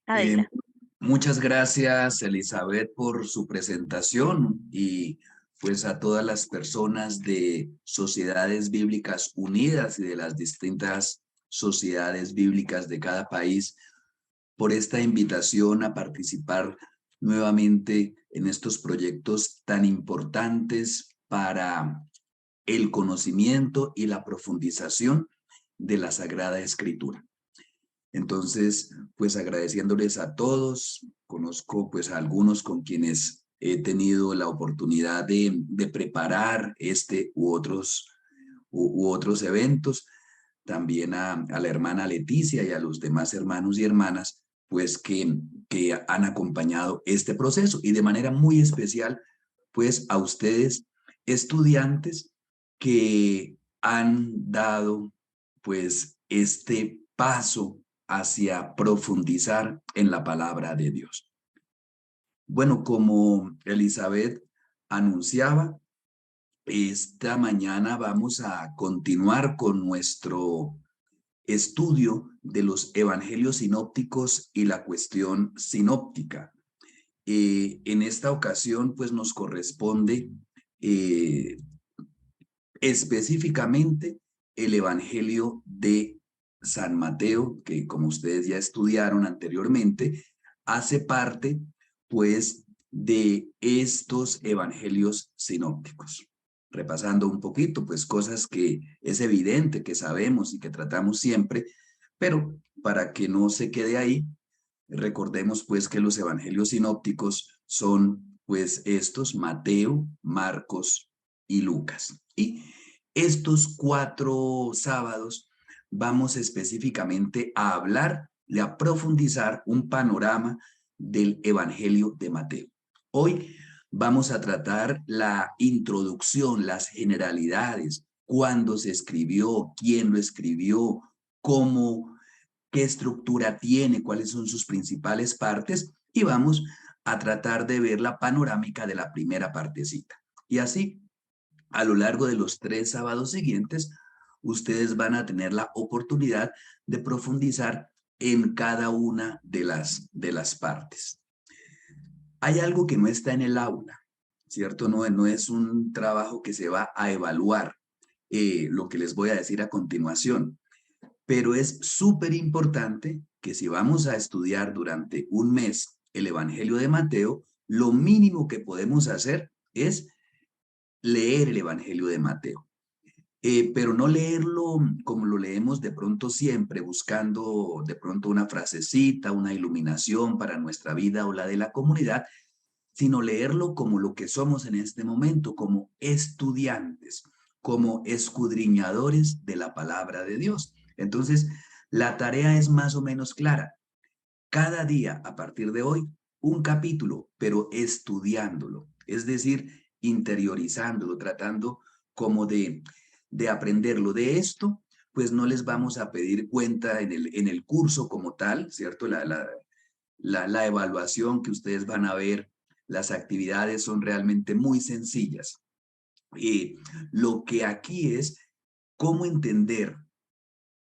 Eh, Adelante. Muchas gracias, Elizabeth, por su presentación y pues a todas las personas de Sociedades Bíblicas Unidas y de las distintas sociedades bíblicas de cada país por esta invitación a participar nuevamente en estos proyectos tan importantes para el conocimiento y la profundización de la Sagrada Escritura. Entonces, pues agradeciéndoles a todos, conozco pues a algunos con quienes he tenido la oportunidad de preparar este u otros eventos, también a la hermana Leticia y a los demás hermanos y hermanas, pues que han acompañado este proceso y de manera muy especial, pues a ustedes, estudiantes que han dado pues este paso hacia profundizar en la palabra de Dios. Bueno, como Elizabeth anunciaba, esta mañana vamos a continuar con nuestro estudio de los evangelios sinópticos y la cuestión sinóptica. En esta ocasión, pues nos corresponde eh, específicamente el Evangelio de San Mateo, que como ustedes ya estudiaron anteriormente, hace parte pues de estos evangelios sinópticos. Repasando un poquito, pues cosas que es evidente que sabemos y que tratamos siempre, pero para que no se quede ahí, recordemos pues que los evangelios sinópticos son pues estos, Mateo, Marcos y Lucas. Y estos 4 sábados vamos específicamente a hablar y a profundizar un panorama del Evangelio de Mateo. Hoy vamos a tratar la introducción, las generalidades, cuándo se escribió, quién lo escribió, cómo, qué estructura tiene, cuáles son sus principales partes y vamos a tratar de ver la panorámica de la primera partecita. Y así, a lo largo de los 3 sábados siguientes, ustedes van a tener la oportunidad de profundizar en cada una de las partes. Hay algo que no está en el aula, ¿cierto? No es un trabajo que se va a evaluar, lo que les voy a decir a continuación, pero es súper importante que si vamos a estudiar durante un mes el Evangelio de Mateo, lo mínimo que podemos hacer es leer el Evangelio de Mateo. Pero no leerlo como lo leemos de pronto siempre, buscando de pronto una frasecita, una iluminación para nuestra vida o la de la comunidad, sino leerlo como lo que somos en este momento, como estudiantes, como escudriñadores de la palabra de Dios. Entonces, la tarea es más o menos clara. Cada día, a partir de hoy, un capítulo, pero estudiándolo, es decir, interiorizándolo, tratando como de aprenderlo. De esto, pues no les vamos a pedir cuenta en el curso como tal, ¿cierto? La evaluación que ustedes van a ver, las actividades son realmente muy sencillas. Y lo que aquí es cómo entender,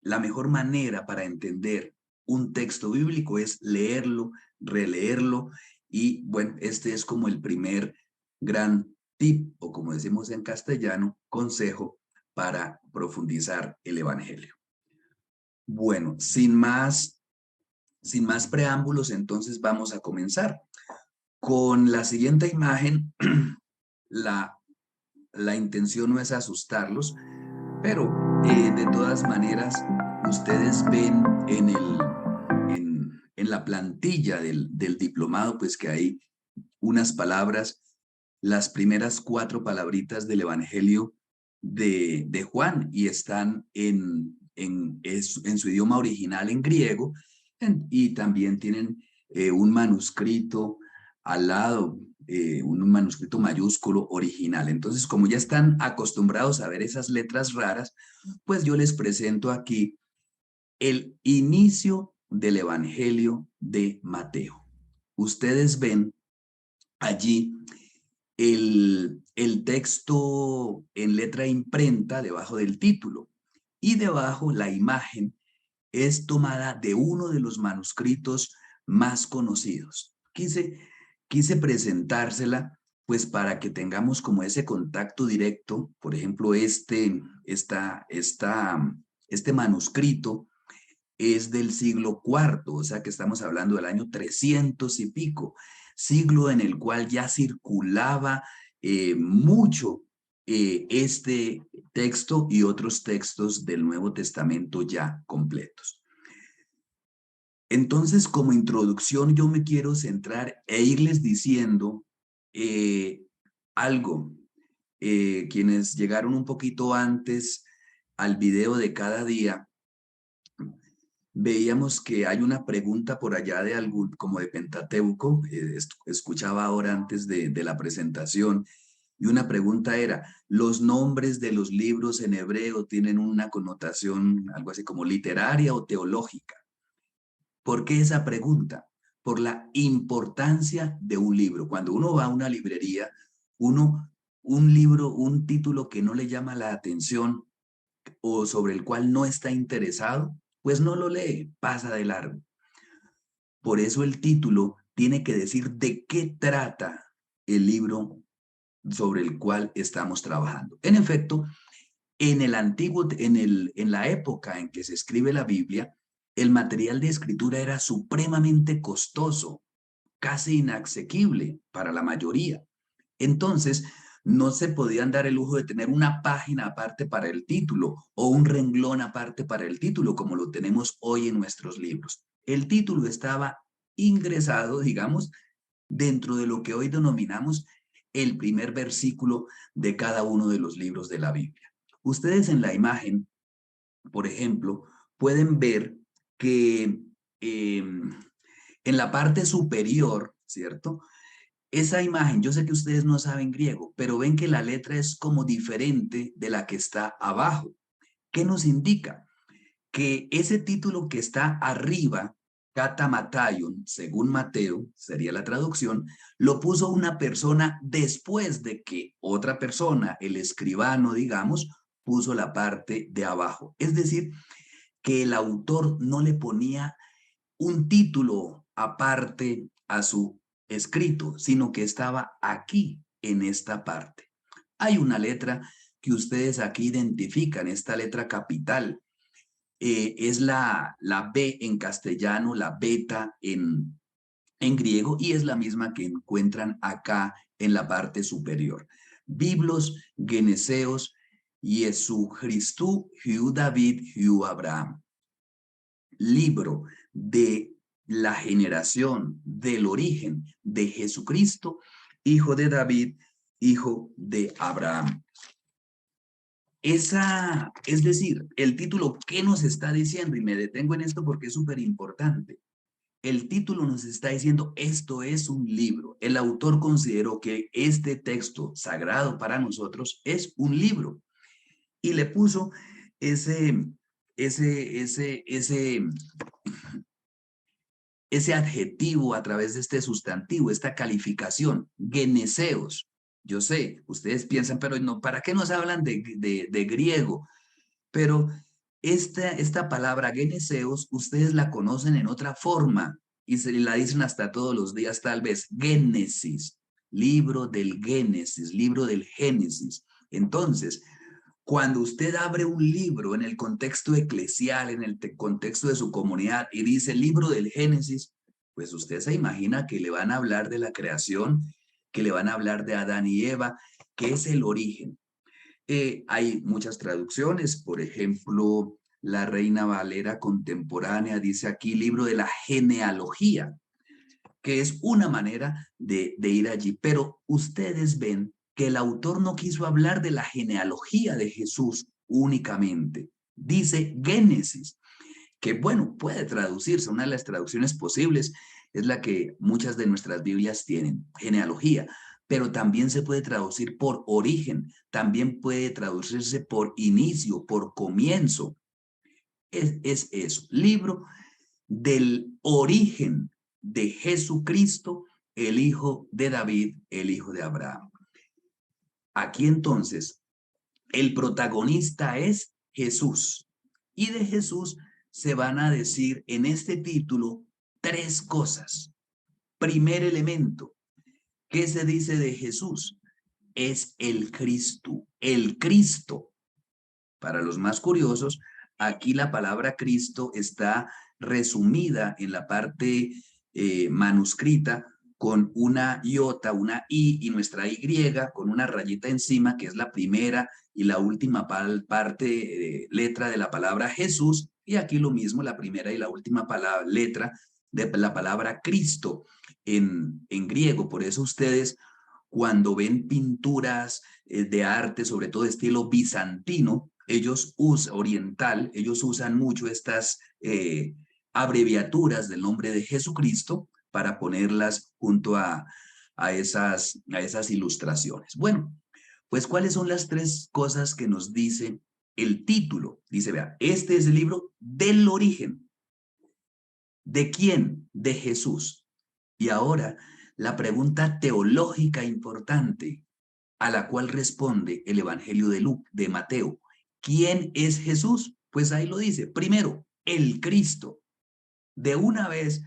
la mejor manera para entender un texto bíblico es leerlo, releerlo y bueno, este es como el primer gran tip o como decimos en castellano, consejo para profundizar el Evangelio. Bueno, sin más preámbulos, entonces vamos a comenzar. Con la siguiente imagen, la, la intención no es asustarlos, pero de todas maneras, ustedes ven en la plantilla del diplomado, pues que hay unas palabras, las primeras 4 palabritas del Evangelio de Juan y están en su idioma original en griego y también tienen un manuscrito al lado, un manuscrito mayúsculo original. Entonces, como ya están acostumbrados a ver esas letras raras, pues yo les presento aquí el inicio del Evangelio de Mateo. Ustedes ven allí el texto en letra imprenta debajo del título y debajo la imagen es tomada de uno de los manuscritos más conocidos. Quise presentársela pues para que tengamos como ese contacto directo. Por ejemplo, este manuscrito es del siglo IV, o sea que estamos hablando del año 300 y pico, siglo en el cual ya circulaba mucho este texto y otros textos del Nuevo Testamento ya completos. Entonces, como introducción, yo me quiero centrar e irles diciendo algo. Quienes llegaron un poquito antes al video de cada día, veíamos que hay una pregunta por allá de algún, como de Pentateuco, escuchaba ahora antes de la presentación, y una pregunta era, ¿los nombres de los libros en hebreo tienen una connotación algo así como literaria o teológica? ¿Por qué esa pregunta? Por la importancia de un libro. Cuando uno va a una librería, un libro, un título que no le llama la atención o sobre el cual no está interesado, pues no lo lee, pasa de largo. Por eso el título tiene que decir de qué trata el libro sobre el cual estamos trabajando. En efecto, en la época en que se escribe la Biblia, el material de escritura era supremamente costoso, casi inasequible para la mayoría. Entonces, no se podían dar el lujo de tener una página aparte para el título o un renglón aparte para el título, como lo tenemos hoy en nuestros libros. El título estaba ingresado, digamos, dentro de lo que hoy denominamos el primer versículo de cada uno de los libros de la Biblia. Ustedes en la imagen, por ejemplo, pueden ver que en la parte superior, ¿cierto? Esa imagen, yo sé que ustedes no saben griego, pero ven que la letra es como diferente de la que está abajo. ¿Qué nos indica? Que ese título que está arriba, Katamataion, según Mateo, sería la traducción, lo puso una persona después de que otra persona, el escribano, digamos, puso la parte de abajo. Es decir, que el autor no le ponía un título aparte a su escrito, sino que estaba aquí en esta parte. Hay una letra que ustedes aquí identifican, esta letra capital, es la B en castellano, la beta en griego, y es la misma que encuentran acá en la parte superior. Biblos, Geneseos, Jesu Christu, Hiu David, Hiu Abraham. Libro de la generación, del origen de Jesucristo, hijo de David, hijo de Abraham. Es decir, el título, ¿qué nos está diciendo? Y me detengo en esto porque es súper importante. El título nos está diciendo, esto es un libro. El autor consideró que este texto sagrado para nosotros es un libro y le puso ese, ese adjetivo a través de este sustantivo, esta calificación, geneseos. Yo sé, ustedes piensan, pero no, ¿para qué nos hablan de griego? Pero esta palabra geneseos, ustedes la conocen en otra forma y se la dicen hasta todos los días, tal vez, Génesis, libro del Génesis, libro del Génesis. Entonces, cuando usted abre un libro en el contexto eclesial, en el contexto de su comunidad y dice libro del Génesis, pues usted se imagina que le van a hablar de la creación, que le van a hablar de Adán y Eva, que es el origen. Hay muchas traducciones, por ejemplo, la Reina Valera contemporánea dice aquí libro de la genealogía, que es una manera de ir allí. Pero ustedes ven que el autor no quiso hablar de la genealogía de Jesús únicamente. Dice Génesis, que bueno, puede traducirse. Una de las traducciones posibles es la que muchas de nuestras Biblias tienen, genealogía, pero también se puede traducir por origen, también puede traducirse por inicio, por comienzo. Es eso, libro del origen de Jesucristo, el hijo de David, el hijo de Abraham. Aquí entonces, el protagonista es Jesús. Y de Jesús se van a decir en este título tres cosas. Primer elemento, ¿qué se dice de Jesús? Es el Cristo, el Cristo. Para los más curiosos, aquí la palabra Cristo está resumida en la parte manuscrita con una iota, una I y nuestra Y con una rayita encima, que es la primera y la última parte, letra de la palabra Jesús, y aquí lo mismo, la primera y la última letra de la palabra Cristo en griego. Por eso ustedes cuando ven pinturas de arte, sobre todo de estilo bizantino, oriental, ellos usan mucho estas abreviaturas del nombre de Jesucristo para ponerlas junto a esas ilustraciones. Bueno, pues ¿cuáles son las tres cosas que nos dice el título? Dice, vea, este es el libro del origen. ¿De quién? De Jesús. Y ahora, la pregunta teológica importante a la cual responde el Evangelio de Mateo. ¿Quién es Jesús? Pues ahí lo dice. Primero, el Cristo. De una vez,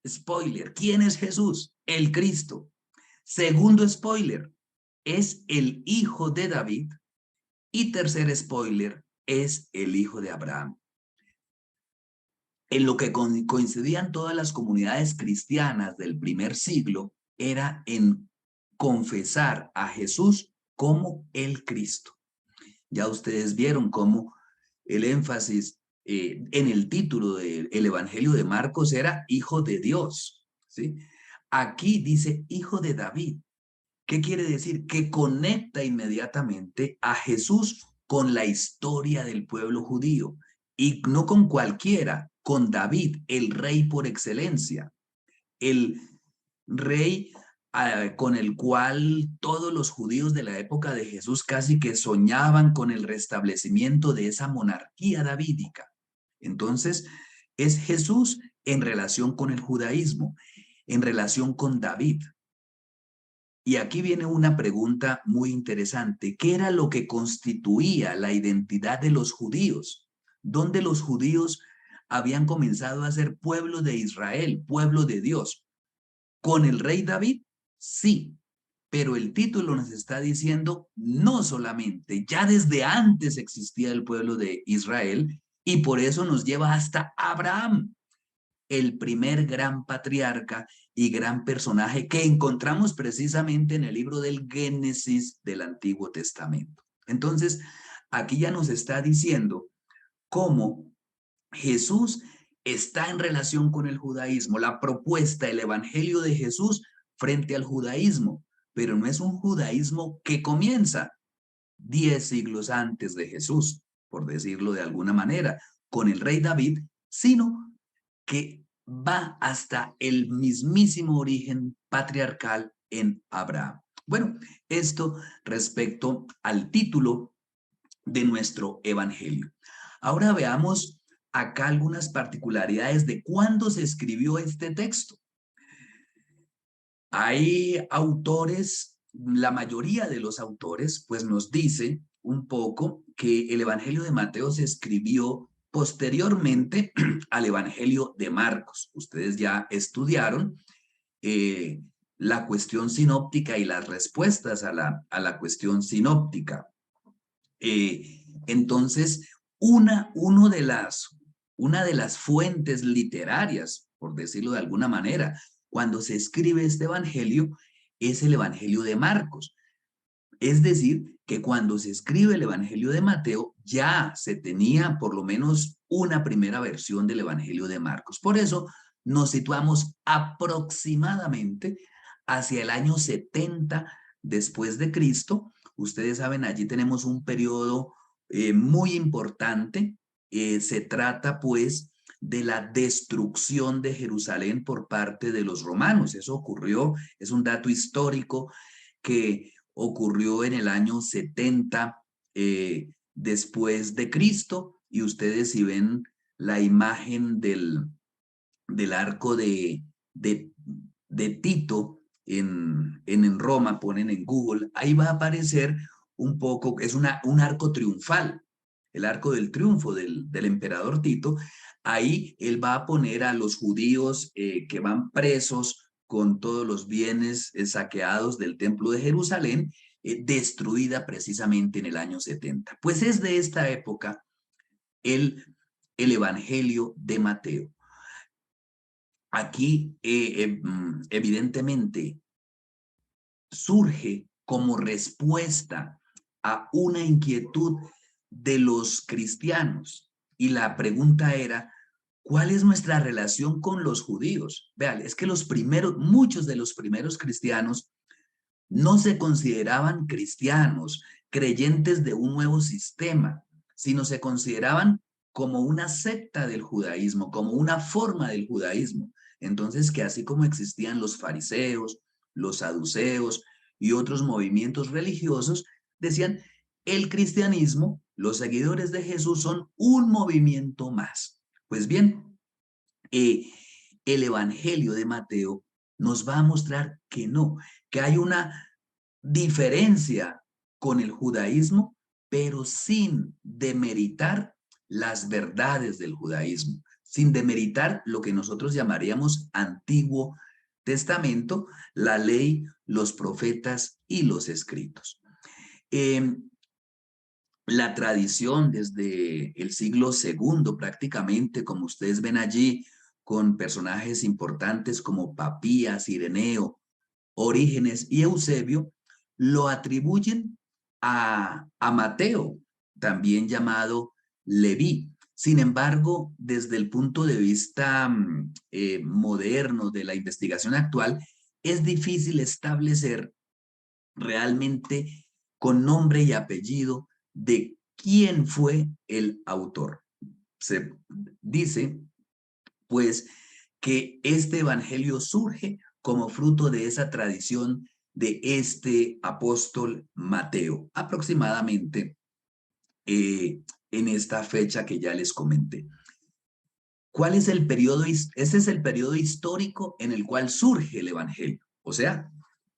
spoiler, ¿quién es Jesús? El Cristo. Segundo spoiler, es el hijo de David. Y tercer spoiler, es el hijo de Abraham. En lo que coincidían todas las comunidades cristianas del primer siglo era en confesar a Jesús como el Cristo. Ya ustedes vieron cómo el énfasis en el título del Evangelio de Marcos era Hijo de Dios, ¿sí? Aquí dice Hijo de David. ¿Qué quiere decir? Que conecta inmediatamente a Jesús con la historia del pueblo judío y no con cualquiera, con David, el rey por excelencia, el rey con el cual todos los judíos de la época de Jesús casi que soñaban con el restablecimiento de esa monarquía davídica. Entonces, es Jesús en relación con el judaísmo, en relación con David. Y aquí viene una pregunta muy interesante. ¿Qué era lo que constituía la identidad de los judíos? ¿Dónde los judíos habían comenzado a ser pueblo de Israel, pueblo de Dios? ¿Con el rey David? Sí, pero el título nos está diciendo no solamente, ya desde antes existía el pueblo de Israel y por eso nos lleva hasta Abraham, el primer gran patriarca y gran personaje que encontramos precisamente en el libro del Génesis del Antiguo Testamento. Entonces, aquí ya nos está diciendo cómo Jesús está en relación con el judaísmo, la propuesta, el evangelio de Jesús frente al judaísmo, pero no es un judaísmo que comienza 10 siglos antes de Jesús, por decirlo de alguna manera, con el rey David, sino que va hasta el mismísimo origen patriarcal en Abraham. Bueno, esto respecto al título de nuestro evangelio. Ahora veamos acá algunas particularidades de cuándo se escribió este texto. Hay autores, la mayoría de los autores, pues nos dice un poco que el Evangelio de Mateo se escribió posteriormente al Evangelio de Marcos. Ustedes ya estudiaron la cuestión sinóptica y las respuestas a la cuestión sinóptica. Entonces, una de las fuentes literarias, por decirlo de alguna manera, cuando se escribe este evangelio, es el Evangelio de Marcos. Es decir, que cuando se escribe el Evangelio de Mateo, ya se tenía por lo menos una primera versión del Evangelio de Marcos. Por eso nos situamos aproximadamente hacia el año 70 después de Cristo. Ustedes saben, allí tenemos un periodo muy importante. Se trata pues de la destrucción de Jerusalén por parte de los romanos. Eso ocurrió, es un dato histórico que ocurrió en el año 70 después de Cristo, y ustedes si ven la imagen del arco de Tito en Roma, ponen en Google, ahí va a aparecer un poco, es un arco triunfal. el arco del triunfo del emperador Tito, ahí él va a poner a los judíos que van presos con todos los bienes saqueados del templo de Jerusalén, destruida precisamente en el año 70. Pues es de esta época el Evangelio de Mateo. Aquí, evidentemente, surge como respuesta a una inquietud de los cristianos. Y la pregunta era, ¿cuál es nuestra relación con los judíos? Vean, es que muchos de los primeros cristianos no se consideraban cristianos, creyentes de un nuevo sistema, sino se consideraban como una secta del judaísmo, como una forma del judaísmo. Entonces, que así como existían los fariseos, los saduceos y otros movimientos religiosos, decían, el cristianismo, los seguidores de Jesús son un movimiento más. Pues bien, el Evangelio de Mateo nos va a mostrar que no, que hay una diferencia con el judaísmo, pero sin demeritar las verdades del judaísmo, sin demeritar lo que nosotros llamaríamos Antiguo Testamento, la ley, los profetas y los escritos. La tradición desde el siglo segundo prácticamente, como ustedes ven allí, con personajes importantes como Papías, Ireneo, Orígenes y Eusebio, lo atribuyen a Mateo, también llamado Leví. Sin embargo, desde el punto de vista moderno de la investigación actual, es difícil establecer realmente con nombre y apellido de quién fue el autor. Se dice, pues, que este evangelio surge como fruto de esa tradición de este apóstol Mateo, aproximadamente en esta fecha que ya les comenté. ¿Cuál es el periodo? Ese es el periodo histórico en el cual surge el evangelio, o sea,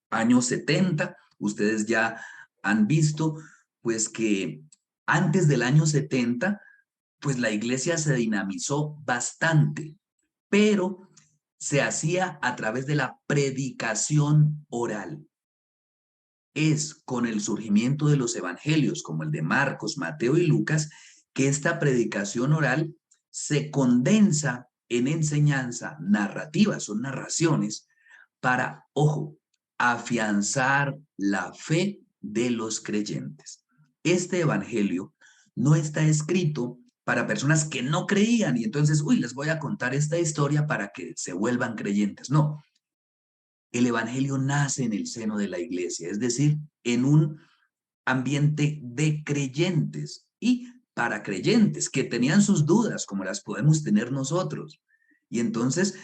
años 70. Ustedes ya han visto, pues, que antes del año 70, pues la iglesia se dinamizó bastante, pero se hacía a través de la predicación oral. Es con el surgimiento de los evangelios, como el de Marcos, Mateo y Lucas, que esta predicación oral se condensa en enseñanza narrativa, son narraciones, para, ojo, afianzar la fe de los creyentes. Este evangelio no está escrito para personas que no creían y entonces, les voy a contar esta historia para que se vuelvan creyentes. No, el evangelio nace en el seno de la iglesia, es decir, en un ambiente de creyentes y para creyentes que tenían sus dudas, como las podemos tener nosotros. Y entonces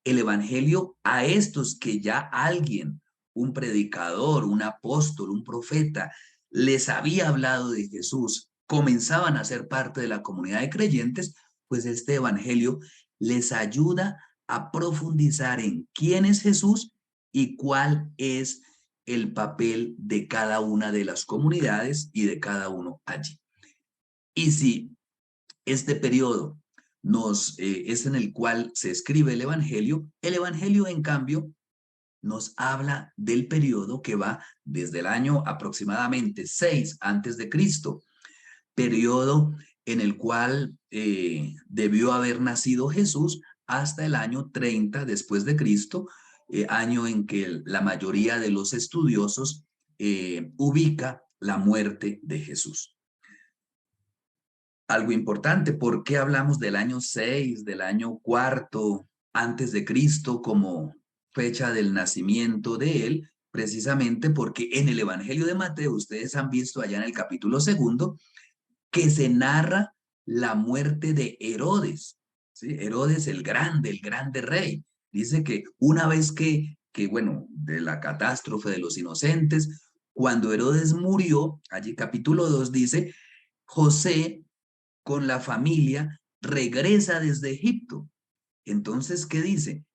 el evangelio a estos que ya alguien, un predicador, un apóstol, un profeta, les había hablado de Jesús, comenzaban a ser parte de la comunidad de creyentes, pues este evangelio les ayuda a profundizar en quién es Jesús y cuál es el papel de cada una de las comunidades y de cada uno allí. Y si este periodo es en el cual se escribe el evangelio en cambio nos habla del periodo que va desde el año aproximadamente 6 antes de Cristo, periodo en el cual debió haber nacido Jesús hasta el año 30 después de Cristo, año en que la mayoría de los estudiosos ubica la muerte de Jesús. Algo importante, ¿por qué hablamos del año 6, del año 4 antes de Cristo como fecha del nacimiento de él? Precisamente porque en el Evangelio de Mateo, ustedes han visto allá en el capítulo 2, que se narra la muerte de Herodes, ¿sí? Herodes el grande rey. Dice que una vez bueno, de la catástrofe de los inocentes, cuando Herodes murió, allí capítulo 2 dice, José con la familia regresa desde Egipto. Entonces, ¿qué dice?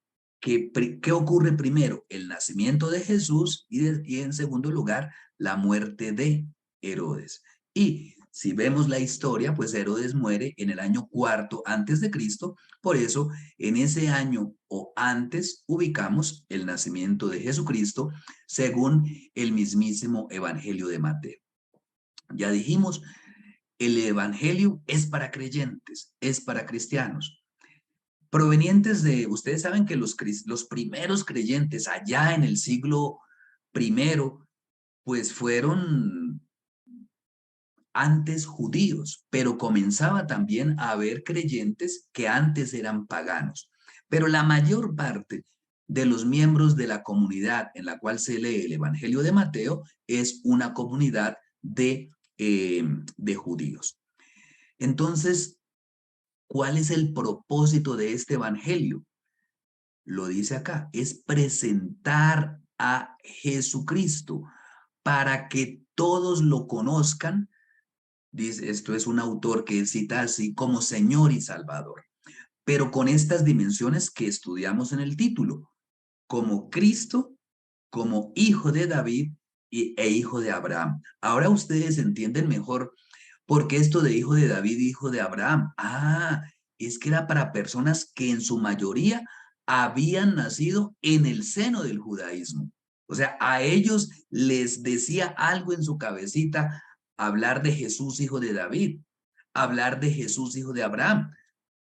¿Qué ocurre primero? El nacimiento de Jesús y en segundo lugar, la muerte de Herodes. Y Si vemos la historia, pues Herodes muere en el año cuarto antes de Cristo. Por eso, en ese año o antes ubicamos el nacimiento de Jesucristo según el mismísimo Evangelio de Mateo. Ya dijimos, el Evangelio es para creyentes, es para cristianos. Provenientes de, ustedes saben que los primeros creyentes allá en el siglo primero, pues fueron antes judíos, pero comenzaba también a haber creyentes que antes eran paganos. Pero la mayor parte de los miembros de la comunidad en la cual se lee el Evangelio de Mateo es una comunidad de judíos. Entonces, ¿cuál es el propósito de este Evangelio? Lo dice acá, es presentar a Jesucristo para que todos lo conozcan. Dice, esto es un autor que cita así como Señor y Salvador, pero con estas dimensiones que estudiamos en el título, como Cristo, como hijo de David e hijo de Abraham. Ahora ustedes entienden mejor por qué esto de hijo de David, hijo de Abraham. Es que era para personas que en su mayoría habían nacido en el seno del judaísmo. O sea, a ellos les decía algo en su cabecita hablar de Jesús, hijo de David, hablar de Jesús, hijo de Abraham,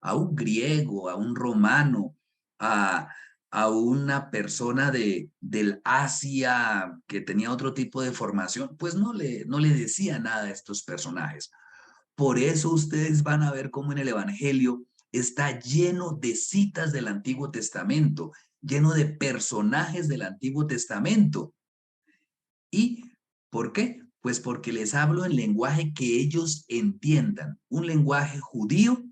a un griego, a un romano, a, a una persona del Asia que tenía otro tipo de formación, pues no le decía nada a estos personajes. Por eso ustedes van a ver cómo en el Evangelio está lleno de citas del Antiguo Testamento, lleno de personajes del Antiguo Testamento. ¿Y por qué? Pues porque les hablo en lenguaje que ellos entiendan, un lenguaje judío,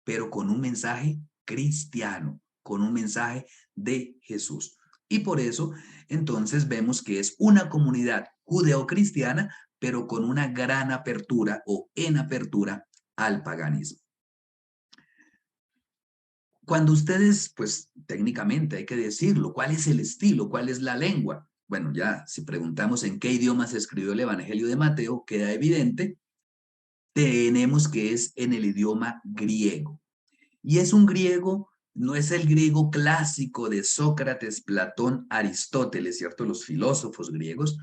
pero con un mensaje cristiano, con un mensaje de Jesús. Y por eso, entonces, vemos que es una comunidad judeocristiana, pero con una gran apertura o en apertura al paganismo. Cuando ustedes, pues técnicamente hay que decirlo, ¿cuál es el estilo? ¿Cuál es la lengua? Bueno, ya si preguntamos en qué idioma se escribió el Evangelio de Mateo, queda evidente, tenemos que es en el idioma griego. Y es un griego, no es el griego clásico de Sócrates, Platón, Aristóteles, ¿cierto? Los filósofos griegos,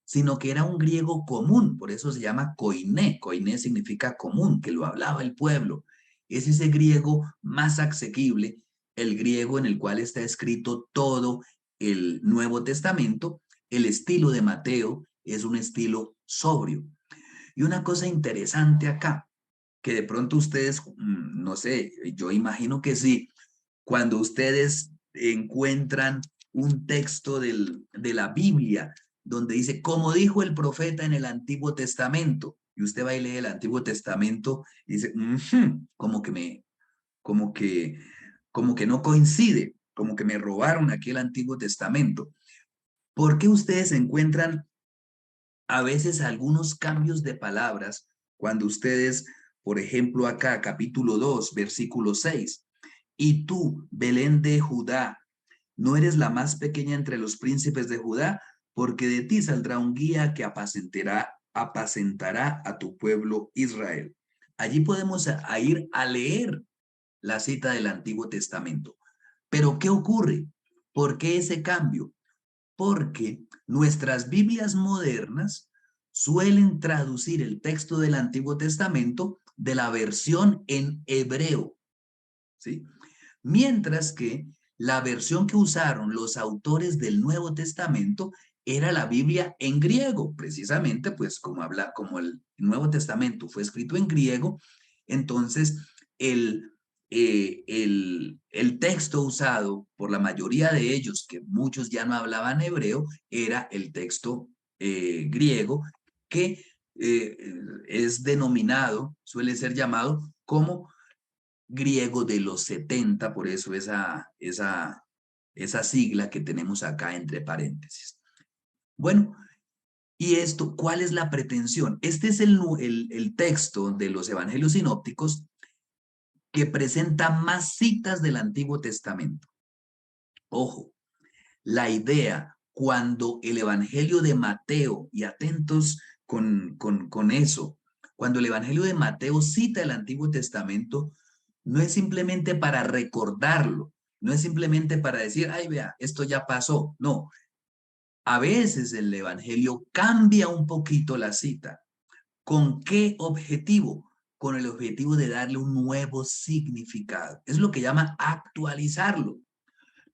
sino que era un griego común, por eso se llama koiné. Koiné significa común, que lo hablaba el pueblo. Es ese griego más asequible, el griego en el cual está escrito todo el Nuevo Testamento. El estilo de Mateo es un estilo sobrio. Y una cosa interesante acá, que de pronto ustedes, no sé, yo imagino que sí, cuando ustedes encuentran un texto de la Biblia donde dice, como dijo el profeta en el Antiguo Testamento, y usted va y lee el Antiguo Testamento y dice, como que, como que no coincide, como que me robaron aquí el Antiguo Testamento. ¿Por qué ustedes encuentran a veces algunos cambios de palabras cuando ustedes, por ejemplo, acá, capítulo 2 versículo 6, y tú, Belén de Judá, no eres la más pequeña entre los príncipes de Judá, porque de ti saldrá un guía que apacentará a tu pueblo Israel. Allí podemos ir a leer la cita del Antiguo Testamento. Pero ¿qué ocurre? ¿Por qué ese cambio? Porque nuestras Biblias modernas suelen traducir el texto del Antiguo Testamento de la versión en hebreo, ¿sí? Mientras que la versión que usaron los autores del Nuevo Testamento era la Biblia en griego, precisamente pues como el Nuevo Testamento fue escrito en griego, entonces el, el texto usado por la mayoría de ellos, que muchos ya no hablaban hebreo, era el texto griego que eh, es denominado, suele ser llamado como griego de los 70, por eso esa sigla que tenemos acá entre paréntesis. Bueno, y esto, ¿cuál es la pretensión? Este es el texto de los evangelios sinópticos que presenta más citas del Antiguo Testamento. Ojo, la idea cuando el Evangelio de Mateo, y atentos con eso, Cuando el Evangelio de Mateo cita el Antiguo Testamento, no es simplemente para recordarlo, no es simplemente para decir, ay, vea, esto ya pasó. No, a veces el Evangelio cambia un poquito la cita. ¿Con qué objetivo? Con el objetivo de darle un nuevo significado. Es lo que llama actualizarlo.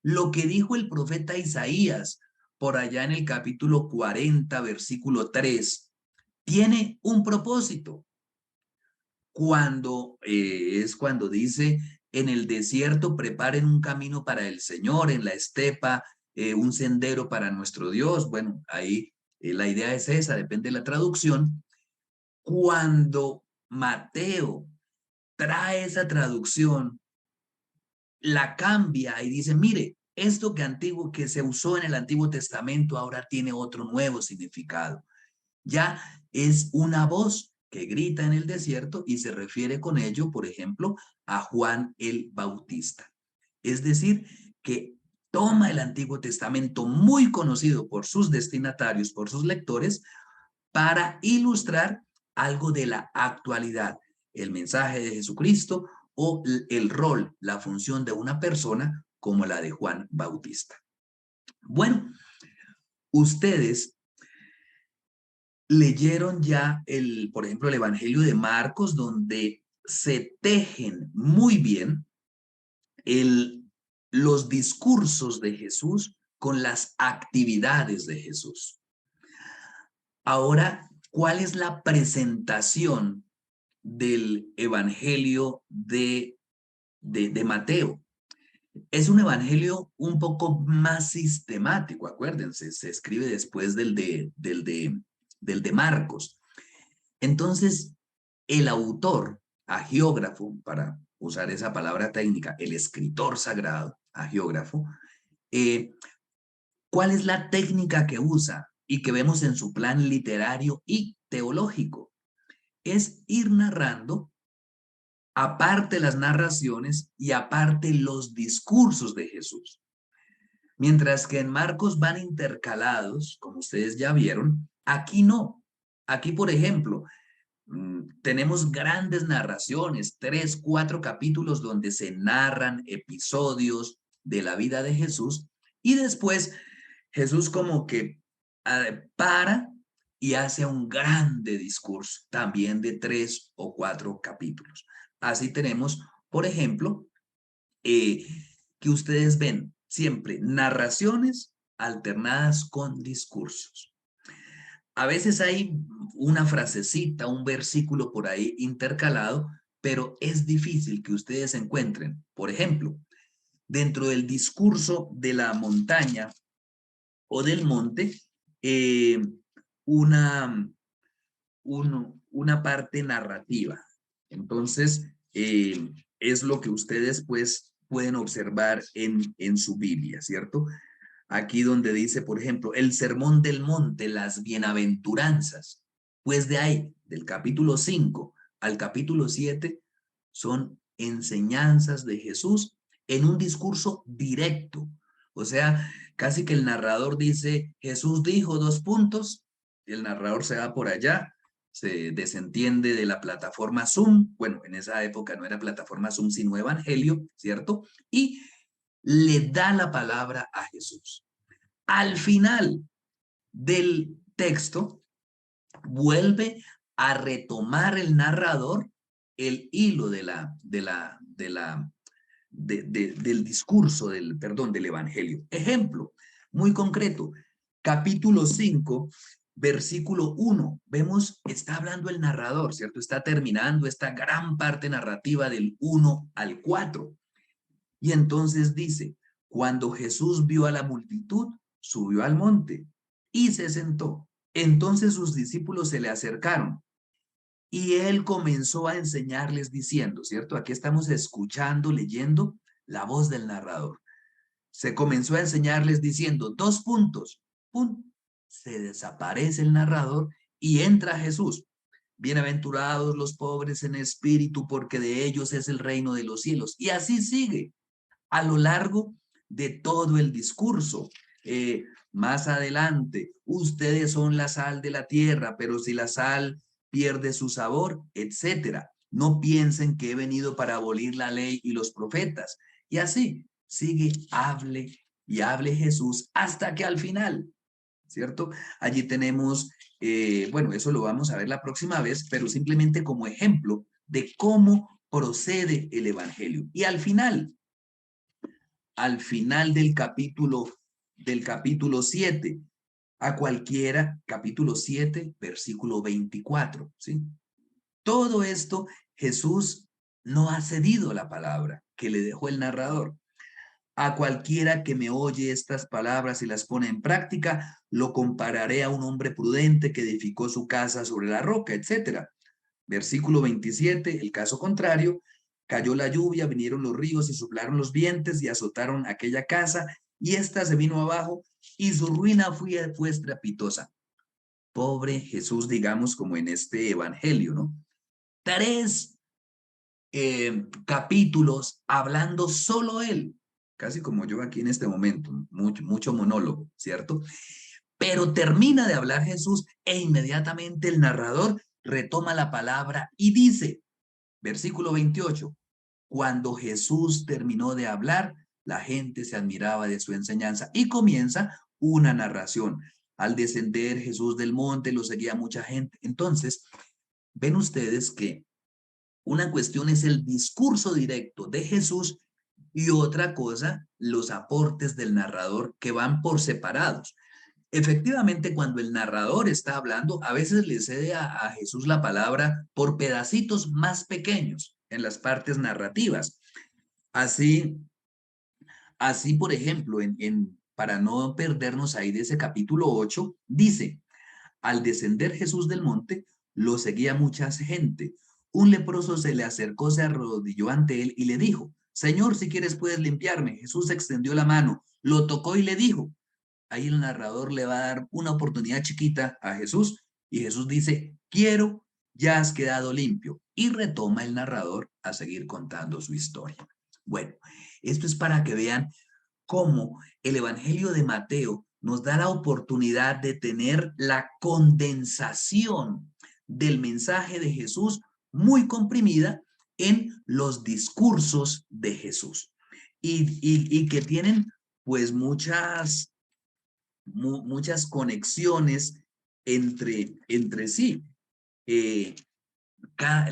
Lo que dijo el profeta Isaías por allá en el capítulo 40, versículo 3, tiene un propósito. Cuando dice, en el desierto preparen un camino para el Señor, en la estepa un sendero para nuestro Dios. Bueno, ahí la idea es esa, depende de la traducción. Cuando Mateo trae esa traducción, la cambia y dice, mire, esto que se usó en el Antiguo Testamento ahora tiene otro nuevo significado. Ya es una voz que grita en el desierto y se refiere con ello, por ejemplo, a Juan el Bautista. Es decir, que toma el Antiguo Testamento muy conocido por sus destinatarios, por sus lectores, para ilustrar algo de la actualidad, el mensaje de Jesucristo o el rol, la función de una persona como la de Juan Bautista. Bueno, ustedes leyeron ya por ejemplo, el Evangelio de Marcos, donde se tejen muy bien los discursos de Jesús con las actividades de Jesús. Ahora, ¿cuál es la presentación del Evangelio de Mateo? Es un evangelio un poco más sistemático, acuérdense, se escribe después del de Marcos. Entonces, el autor, agiógrafo, para usar esa palabra técnica, el escritor sagrado, agiógrafo, ¿cuál es la técnica que usa y que vemos en su plan literario y teológico? Es ir narrando aparte las narraciones y aparte los discursos de Jesús. Mientras que en Marcos van intercalados, como ustedes ya vieron, aquí no. Aquí, por ejemplo, tenemos grandes narraciones, 3, 4 capítulos donde se narran episodios de la vida de Jesús y después Jesús como que para y hace un grande discurso, también de 3 o 4 capítulos. Así tenemos, por ejemplo, eh, que ustedes ven siempre narraciones alternadas con discursos. A veces hay una frasecita, un versículo por ahí intercalado, pero es difícil que ustedes encuentren, por ejemplo, dentro del discurso de la montaña o del monte, eh, una, una parte narrativa. Entonces, es lo que ustedes pues pueden observar en su Biblia, ¿cierto? Aquí donde dice, por ejemplo, el sermón del monte, las bienaventuranzas, pues de ahí, del capítulo 5 al capítulo 7, son enseñanzas de Jesús en un discurso directo. O sea, casi que el narrador dice, Jesús dijo 2 puntos, y el narrador se va por allá, se desentiende de la plataforma Zoom, bueno, en esa época no era plataforma Zoom, sino Evangelio, ¿cierto? Y le da la palabra a Jesús. Al final del texto, vuelve a retomar el narrador el hilo del discurso, del evangelio. Ejemplo muy concreto, capítulo 5, versículo 1. Vemos, está hablando el narrador, ¿cierto? Está terminando esta gran parte narrativa del 1 al 4. Y entonces dice, cuando Jesús vio a la multitud, subió al monte y se sentó. Entonces sus discípulos se le acercaron y él comenzó a enseñarles diciendo, ¿cierto? Aquí estamos escuchando, leyendo la voz del narrador. Se comenzó a enseñarles diciendo 2 puntos. ¡Pum! Se desaparece el narrador y entra Jesús. Bienaventurados los pobres en espíritu, porque de ellos es el reino de los cielos. Y así sigue a lo largo de todo el discurso. Más adelante, ustedes son la sal de la tierra, pero si la sal pierde su sabor, etcétera. No piensen que he venido para abolir la ley y los profetas. Y así sigue, hable y hable Jesús hasta que al final, ¿cierto? Allí tenemos, bueno, eso lo vamos a ver la próxima vez, pero simplemente como ejemplo de cómo procede el Evangelio. Y al final del capítulo 7, a cualquiera, capítulo 7, versículo 24, ¿sí? Todo esto Jesús no ha cedido la palabra que le dejó el narrador. A cualquiera que me oye estas palabras y las pone en práctica, lo compararé a un hombre prudente que edificó su casa sobre la roca, etcétera. Versículo 27, el caso contrario, cayó la lluvia, vinieron los ríos y soplaron los vientos y azotaron aquella casa y ésta se vino abajo y su ruina fue estrepitosa. Pobre Jesús, digamos, como en este evangelio, ¿no? 3 capítulos hablando solo él, casi como yo aquí en este momento, mucho monólogo, ¿cierto? Pero termina de hablar Jesús e inmediatamente el narrador retoma la palabra y dice, versículo 28, cuando Jesús terminó de hablar, la gente se admiraba de su enseñanza y comienza una narración. Al descender Jesús del monte, lo seguía mucha gente. Entonces, ven ustedes que una cuestión es el discurso directo de Jesús y otra cosa, los aportes del narrador que van por separados. Efectivamente, cuando el narrador está hablando, a veces le cede a Jesús la palabra por pedacitos más pequeños en las partes narrativas. Así, así por ejemplo, para no perdernos ahí de ese capítulo 8, dice, al descender Jesús del monte, lo seguía mucha gente. Un leproso se le acercó, se arrodilló ante él y le dijo, Señor, si quieres puedes limpiarme. Jesús extendió la mano, lo tocó y le dijo, ahí el narrador le va a dar una oportunidad chiquita a Jesús y Jesús dice, quiero, ya has quedado limpio. Y retoma el narrador a seguir contando su historia. Bueno, esto es para que vean cómo el Evangelio de Mateo nos da la oportunidad de tener la condensación del mensaje de Jesús muy comprimida en los discursos de Jesús y que tienen pues muchas conexiones entre sí. Eh,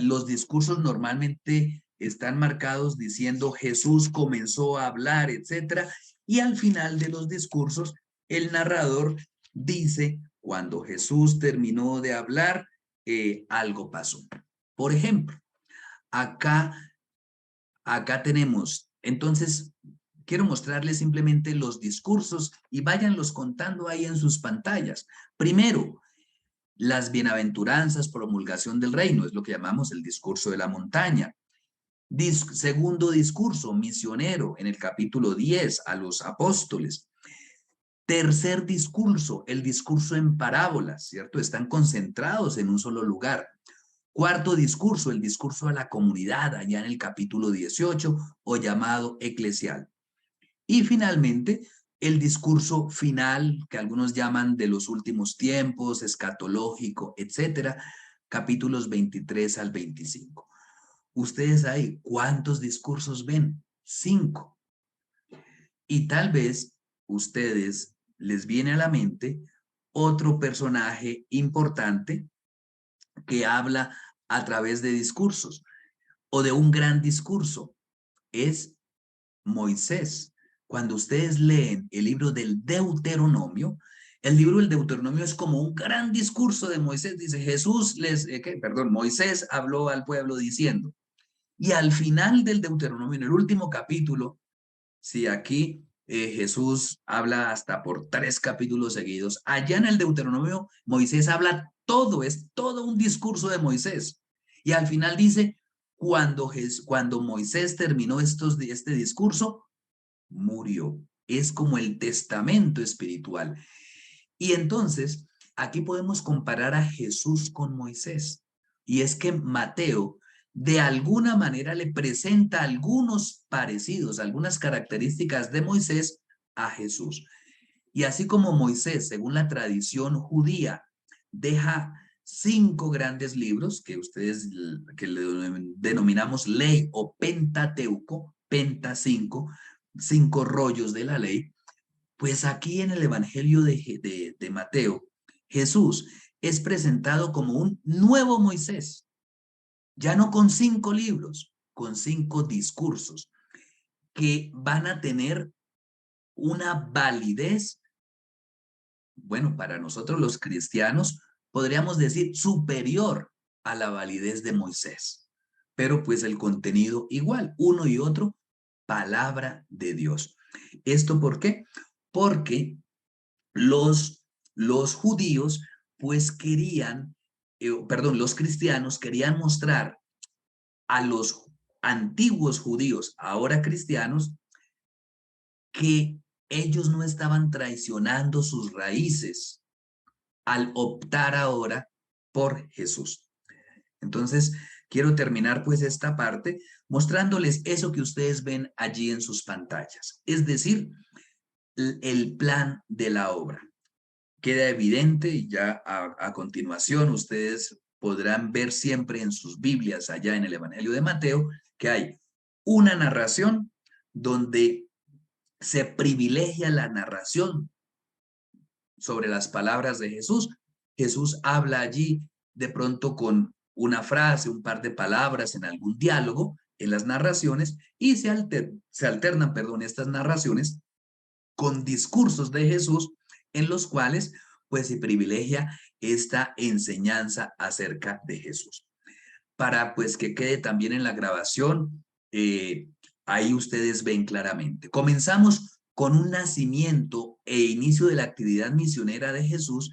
los discursos normalmente están marcados diciendo Jesús comenzó a hablar, etcétera, y al final de los discursos el narrador dice cuando Jesús terminó de hablar, algo pasó. Por ejemplo, acá tenemos, entonces quiero mostrarles simplemente los discursos y váyanlos contando ahí en sus pantallas. Primero, las bienaventuranzas, promulgación del reino, es lo que llamamos el discurso de la montaña. Segundo discurso, misionero, en el capítulo 10, a los apóstoles. Tercer discurso, el discurso en parábolas, ¿cierto? Están concentrados en un solo lugar. Cuarto discurso, el discurso a la comunidad, allá en el capítulo 18, o llamado eclesial. Y finalmente, el discurso final, que algunos llaman de los últimos tiempos, escatológico, etcétera, capítulos 23 al 25. Ustedes ahí, ¿cuántos discursos ven? 5. Y tal vez ustedes les viene a la mente otro personaje importante que habla a través de discursos o de un gran discurso. Es Moisés. Cuando ustedes leen el libro del Deuteronomio, el libro del Deuteronomio es como un gran discurso de Moisés. Dice Jesús Moisés habló al pueblo diciendo. Y al final del Deuteronomio, en el último capítulo, si aquí Jesús habla hasta por 3 capítulos seguidos, allá en el Deuteronomio Moisés habla todo, es todo un discurso de Moisés. Y al final dice, cuando Moisés terminó este discurso, murió. Es como el testamento espiritual. Y entonces, aquí podemos comparar a Jesús con Moisés. Y es que Mateo, de alguna manera, le presenta algunos parecidos, algunas características de Moisés a Jesús. Y así como Moisés, según la tradición judía, deja 5 grandes libros que ustedes que le denominamos ley o Pentateuco, Penta 5, 5 rollos de la ley. Pues aquí en el Evangelio de Mateo, Jesús es presentado como un nuevo Moisés, ya no con 5 libros, con 5 discursos que van a tener una validez, bueno, para nosotros los cristianos, podríamos decir superior a la validez de Moisés, pero pues el contenido igual, uno y otro, palabra de Dios. ¿Esto por qué? Porque los judíos pues querían, perdón, los cristianos querían mostrar a los antiguos judíos, ahora cristianos, que ellos no estaban traicionando sus raíces al optar ahora por Jesús. Entonces, quiero terminar pues esta parte mostrándoles eso que ustedes ven allí en sus pantallas, es decir, el plan de la obra. Queda evidente y ya a continuación ustedes podrán ver siempre en sus Biblias, allá en el Evangelio de Mateo, que hay una narración donde se privilegia la narración sobre las palabras de Jesús. Jesús habla allí de pronto con una frase, un par de palabras en algún diálogo en las narraciones y se alternan, perdón, estas narraciones con discursos de Jesús en los cuales pues se privilegia esta enseñanza acerca de Jesús. Para pues que quede también en la grabación, ahí ustedes ven claramente. Comenzamos con un nacimiento e inicio de la actividad misionera de Jesús,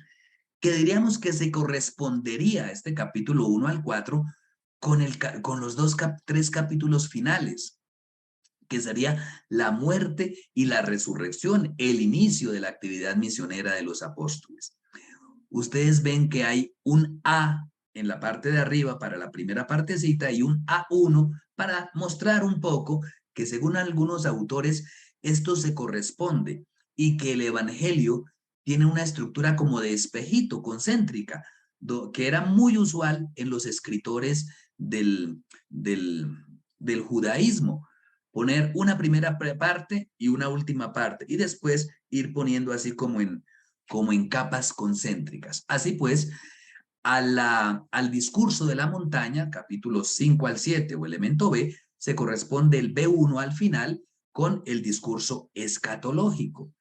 que diríamos que se correspondería este capítulo 1 al 4 con los tres capítulos finales, que sería la muerte y la resurrección, el inicio de la actividad misionera de los apóstoles. Ustedes ven que hay un A en la parte de arriba para la primera partecita y un A1 para mostrar un poco que según algunos autores esto se corresponde y que el Evangelio tiene una estructura como de espejito, concéntrica, que era muy usual en los escritores del judaísmo. Poner una primera parte y una última parte y después ir poniendo así como en capas concéntricas. Así pues, al discurso de la montaña, capítulos 5 al 7 o elemento B, se corresponde el B1 al final con el discurso escatológico.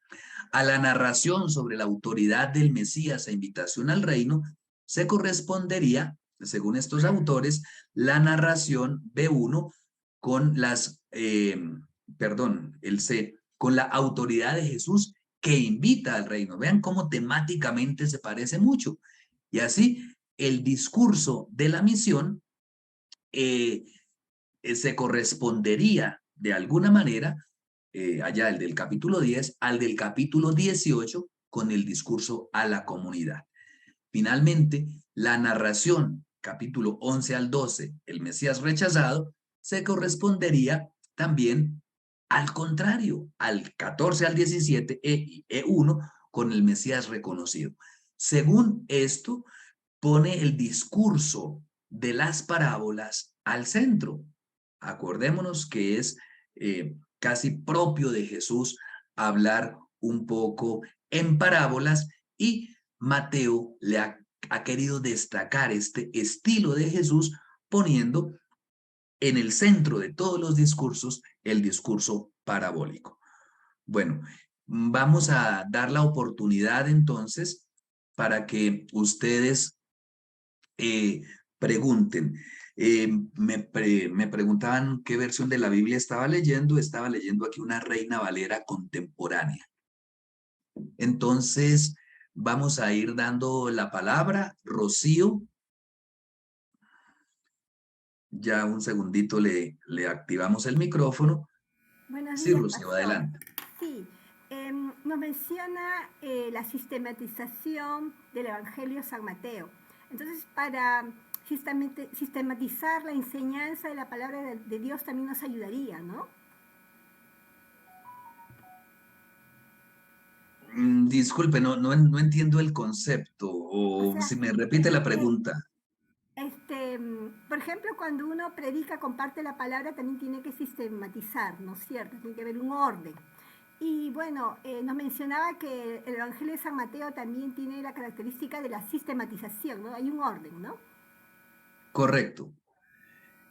A la narración sobre la autoridad del Mesías e invitación al reino, se correspondería, según estos autores, la narración B1 con el C, con la autoridad de Jesús que invita al reino. Vean cómo temáticamente se parece mucho. Y así, el discurso de la misión eh, se correspondería de alguna manera, allá el del capítulo 10, al del capítulo 18 con el discurso a la comunidad. Finalmente, la narración, capítulo 11 al 12, el Mesías rechazado, se correspondería también al contrario, al 14 al 17, E1, con el Mesías reconocido. Según esto, pone el discurso de las parábolas al centro. Acordémonos que es casi propio de Jesús hablar un poco en parábolas y Mateo le ha querido destacar este estilo de Jesús poniendo en el centro de todos los discursos el discurso parabólico. Bueno, vamos a dar la oportunidad entonces para que ustedes eh, pregunten. Me preguntaban qué versión de la Biblia estaba leyendo. Estaba leyendo aquí una Reina Valera contemporánea. Entonces, vamos a ir dando la palabra. Rocío, ya un segundito le activamos el micrófono. Buenos Sí, días, Rocío, pastor. adelante. Sí, nos menciona la sistematización del Evangelio San Mateo. Entonces, para sistematizar la enseñanza de la palabra de Dios también nos ayudaría, ¿no? Disculpe, no entiendo el concepto, O o sea, si me repite la eh, pregunta. por ejemplo, cuando uno predica, comparte la palabra, también tiene que sistematizar, ¿no es cierto? Tiene que haber un orden. Y bueno, nos mencionaba que el Evangelio de San Mateo también tiene la característica de la sistematización, ¿no? Hay un orden, ¿no? Correcto.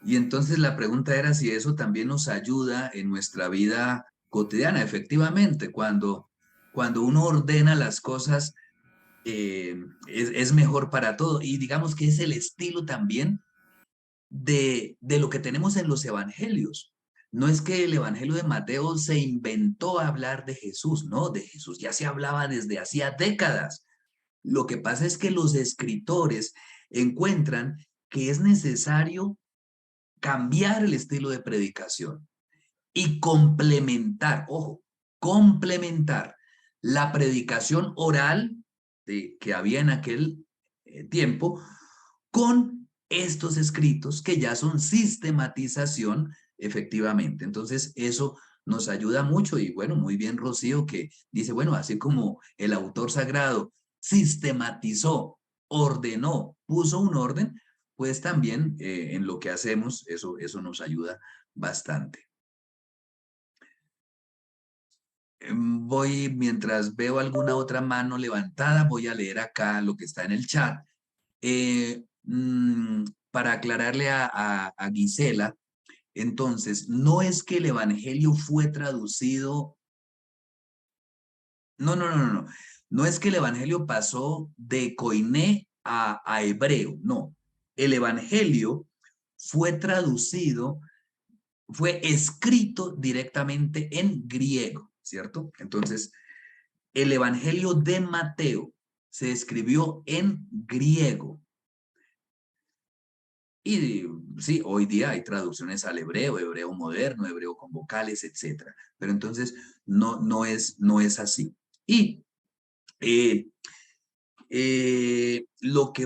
Y entonces la pregunta era si eso también nos ayuda en nuestra vida cotidiana. Efectivamente, cuando uno ordena las cosas, es mejor para todo. Y digamos que es el estilo también de lo que tenemos en los evangelios. No es que el evangelio de Mateo se inventó a hablar de Jesús, no, de Jesús ya se hablaba desde hacía décadas. Lo que pasa es que los escritores encuentran que es necesario cambiar el estilo de predicación y complementar, ojo, complementar la predicación oral que había en aquel tiempo con estos escritos que ya son sistematización efectivamente. Entonces, eso nos ayuda mucho y bueno, muy bien Rocío que dice, bueno, así como el autor sagrado sistematizó, ordenó, puso un orden, pues también en lo que hacemos, eso nos ayuda bastante. Voy, mientras veo alguna otra mano levantada, voy a leer acá lo que está en el chat. Para aclararle a Gisela, entonces, no es que el Evangelio fue traducido, no. No es que el Evangelio pasó de koiné a hebreo, no. El Evangelio fue traducido, fue escrito directamente en griego, ¿cierto? Entonces, el Evangelio de Mateo se escribió en griego. Y sí, hoy día hay traducciones al hebreo, hebreo moderno, hebreo con vocales, etcétera. Pero entonces no es así. Y eh, lo que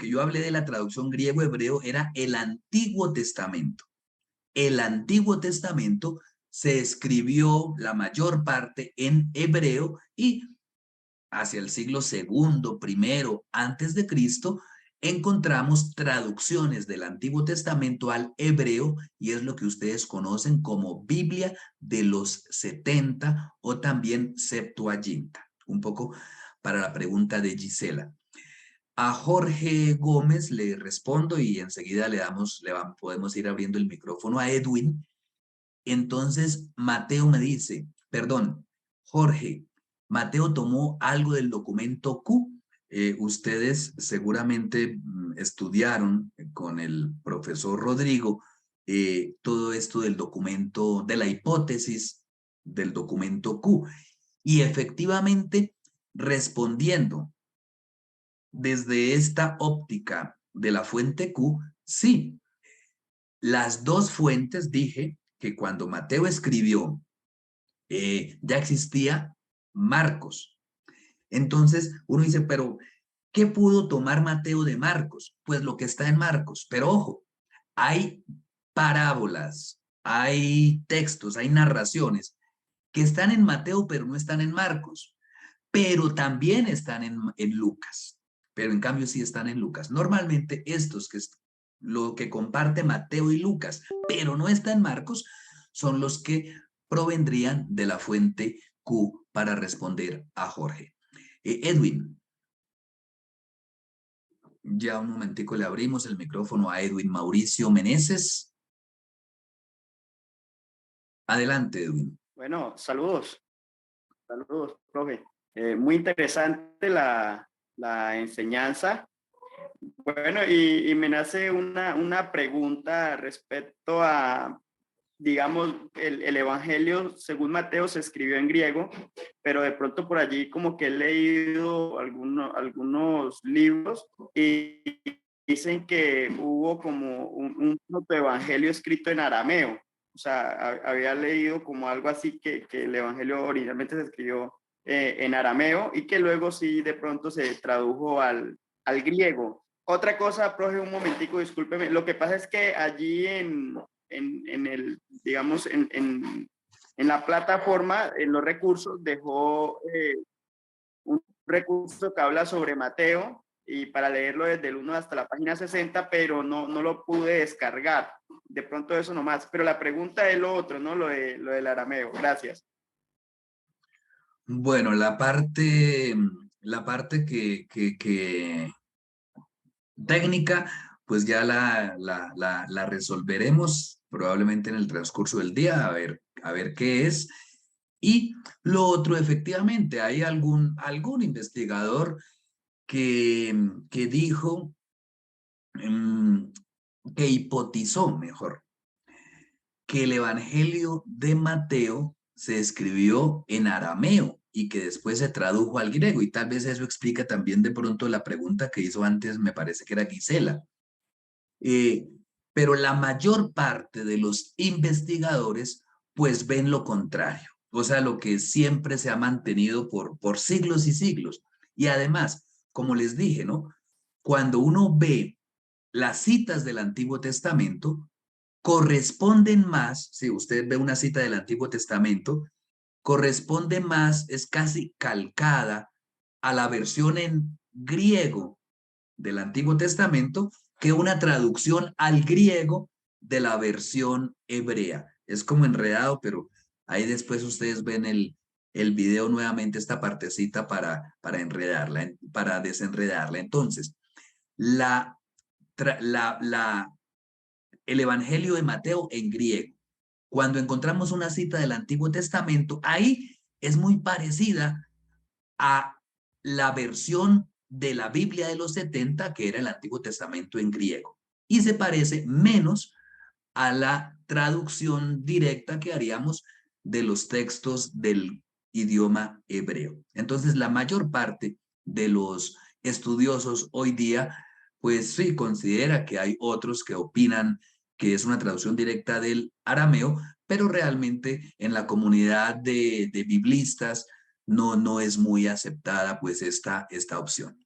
yo hablé de la traducción griego-hebreo era el Antiguo Testamento. El Antiguo Testamento se escribió la mayor parte en hebreo y hacia el siglo segundo, primero, antes de Cristo, encontramos traducciones del Antiguo Testamento al hebreo y es lo que ustedes conocen como Biblia de los 70 o también Septuaginta. Un poco para la pregunta de Gisela. A Jorge Gómez le respondo y enseguida podemos ir abriendo el micrófono a Edwin. Entonces, Mateo me dice, perdón, Jorge, Mateo tomó algo del documento Q. Ustedes seguramente estudiaron con el profesor Rodrigo todo esto del documento, de la hipótesis del documento Q. Y efectivamente, respondiendo desde esta óptica de la fuente Q, sí, las dos fuentes dije que cuando Mateo escribió, ya existía Marcos. Entonces uno dice, pero ¿qué pudo tomar Mateo de Marcos? Pues lo que está en Marcos. Pero ojo, hay parábolas, hay textos, hay narraciones que están en Mateo, pero no están en Marcos, pero también están en Lucas. Pero en cambio sí están en Lucas. Normalmente estos que es lo que comparte Mateo y Lucas, pero no está en Marcos, son los que provendrían de la fuente Q para responder a Jorge. Edwin, ya un momentico le abrimos el micrófono a Edwin Mauricio Meneses. Adelante, Edwin. Bueno, saludos, profe. Muy interesante la enseñanza. Bueno, y me nace una pregunta respecto a, digamos, el Evangelio según Mateo se escribió en griego, pero de pronto por allí como que he leído algunos libros y dicen que hubo como un evangelio escrito en arameo. O sea, había leído como algo así que el Evangelio originalmente se escribió en arameo y que luego sí de pronto se tradujo al griego. Otra cosa, profe, un momentico, discúlpeme. Lo que pasa es que allí en el, digamos, En la plataforma, en los recursos, dejó un recurso que habla sobre Mateo y para leerlo desde el 1 hasta la página 60, pero no lo pude descargar. De pronto eso nomás. Pero la pregunta es lo otro, ¿no? Lo del arameo. Gracias. Bueno, la parte que técnica, pues ya la resolveremos probablemente en el transcurso del día, a ver qué es. Y lo otro, efectivamente, hay algún investigador que dijo, que hipotizó, mejor, que el Evangelio de Mateo se escribió en arameo y que después se tradujo al griego. Y tal vez eso explica también de pronto la pregunta que hizo antes, me parece que era Gisela. Eh, pero la mayor parte de los investigadores pues ven lo contrario, o sea, lo que siempre se ha mantenido por siglos y siglos. Y además, como les dije, ¿no? Cuando uno ve las citas del Antiguo Testamento, corresponden más, si usted ve una cita del Antiguo Testamento, corresponde más, es casi calcada a la versión en griego del Antiguo Testamento que una traducción al griego de la versión hebrea. Es como enredado, pero ahí después ustedes ven el video nuevamente, esta partecita para enredarla, para desenredarla. Entonces, la, el Evangelio de Mateo en griego. Cuando encontramos una cita del Antiguo Testamento, ahí es muy parecida a la versión de la Biblia de los 70, que era el Antiguo Testamento en griego, y se parece menos a la traducción directa que haríamos de los textos del idioma hebreo. Entonces, la mayor parte de los estudiosos hoy día, pues sí, considera que hay otros que opinan que es una traducción directa del arameo, pero realmente en la comunidad de biblistas no es muy aceptada pues esta opción.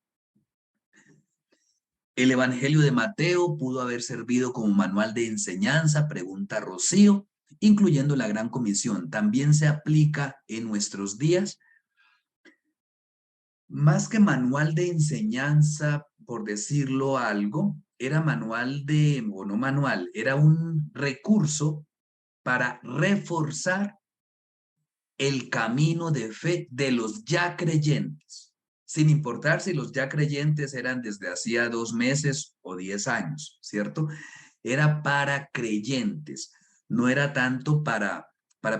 ¿El Evangelio de Mateo pudo haber servido como manual de enseñanza? Pregunta Rocío, incluyendo la Gran Comisión. ¿También se aplica en nuestros días? Más que manual de enseñanza, por decirlo algo, era manual de, o no manual, era un recurso para reforzar el camino de fe de los ya creyentes, sin importar si los ya creyentes eran desde hacía 2 meses o 10 años, ¿cierto? Era para creyentes, no era tanto para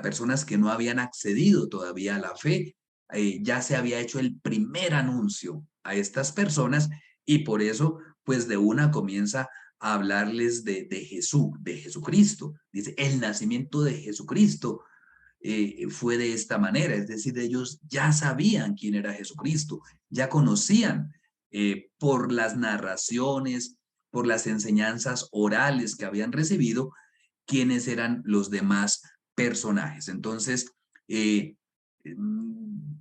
personas que no habían accedido todavía a la fe. Ya se había hecho el primer anuncio a estas personas y por eso, pues de una comienza a hablarles de Jesús, de Jesucristo. Dice, el nacimiento de Jesucristo fue de esta manera, es decir, ellos ya sabían quién era Jesucristo, ya conocían por las narraciones, por las enseñanzas orales que habían recibido, quiénes eran los demás personajes. Entonces,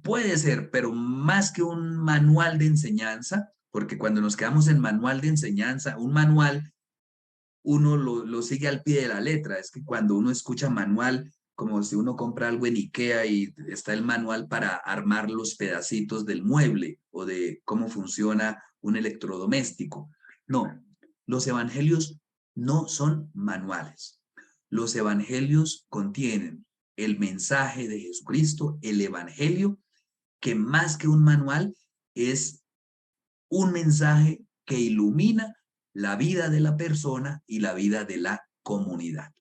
puede ser, pero más que un manual de enseñanza, porque cuando nos quedamos en manual de enseñanza, un manual uno lo sigue al pie de la letra. Es que cuando uno escucha manual, como si uno compra algo en IKEA y está el manual para armar los pedacitos del mueble o de cómo funciona un electrodoméstico. No, los evangelios no son manuales. Los evangelios contienen el mensaje de Jesucristo, el evangelio, que más que un manual es un mensaje que ilumina la vida de la persona y la vida de la comunidad.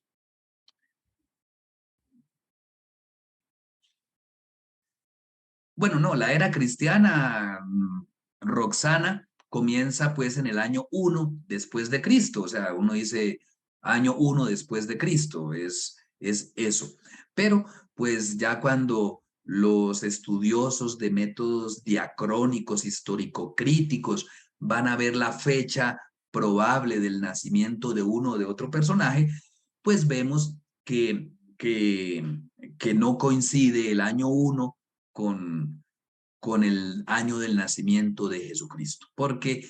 Bueno, no, la era cristiana, Roxana, comienza pues en el año 1 después de Cristo, o sea, uno dice año 1 después de Cristo, es eso. Pero pues ya cuando los estudiosos de métodos diacrónicos, histórico-críticos, van a ver la fecha probable del nacimiento de uno o de otro personaje, pues vemos que no coincide el año 1 con el año del nacimiento de Jesucristo, porque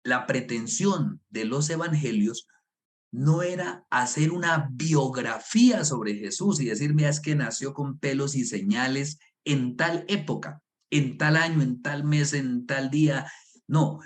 la pretensión de los evangelios no era hacer una biografía sobre Jesús y decir, mira, es que nació con pelos y señales en tal época, en tal año, en tal mes, en tal día. No,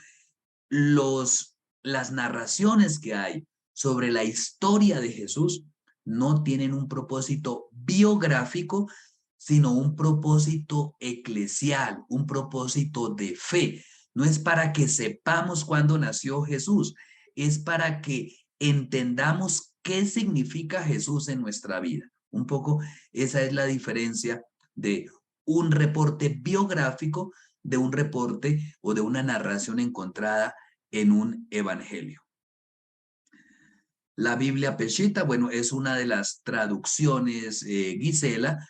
las narraciones que hay sobre la historia de Jesús no tienen un propósito biográfico, sino un propósito eclesial, un propósito de fe. No es para que sepamos cuándo nació Jesús, es para que entendamos qué significa Jesús en nuestra vida. Un poco esa es la diferencia de un reporte biográfico de un reporte o de una narración encontrada en un evangelio. La Biblia Peshitta, bueno, es una de las traducciones, Gisela,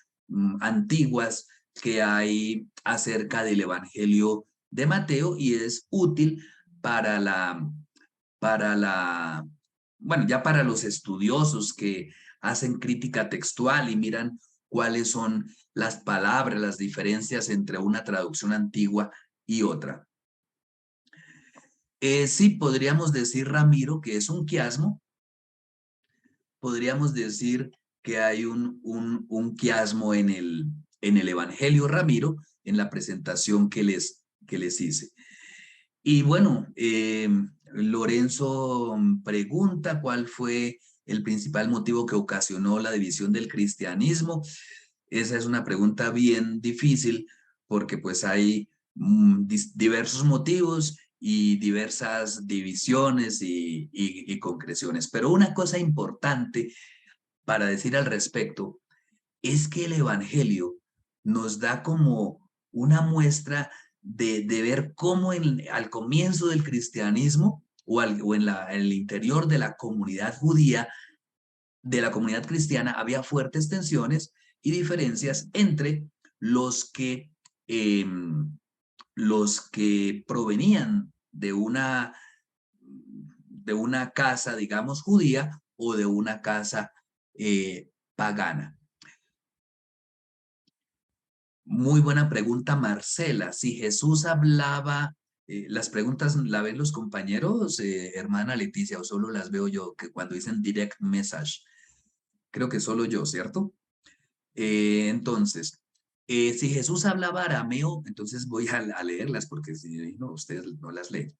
antiguas que hay acerca del evangelio de Mateo y es útil para la, bueno, ya para los estudiosos que hacen crítica textual y miran cuáles son las palabras, las diferencias entre una traducción antigua y otra. Sí, podríamos decir, Ramiro, que es un quiasmo. Podríamos decir que hay un quiasmo en el Evangelio, Ramiro, en la presentación que les hice. Y bueno, Lorenzo pregunta cuál fue el principal motivo que ocasionó la división del cristianismo. Esa es una pregunta bien difícil porque pues hay diversos motivos y diversas divisiones y concreciones. Pero una cosa importante para decir al respecto es que el Evangelio nos da como una muestra de ver cómo al comienzo del cristianismo o en el interior de la comunidad judía, de la comunidad cristiana, había fuertes tensiones y diferencias entre eh, los que provenían de una casa, digamos, judía o de una casa pagana. Muy buena pregunta, Marcela. Si Jesús hablaba, las preguntas la ven los compañeros, hermana Leticia, o solo las veo yo, que cuando dicen direct message, creo que solo yo, ¿cierto? Entonces, si Jesús hablaba arameo, entonces voy a leerlas porque si no, ustedes no las leen,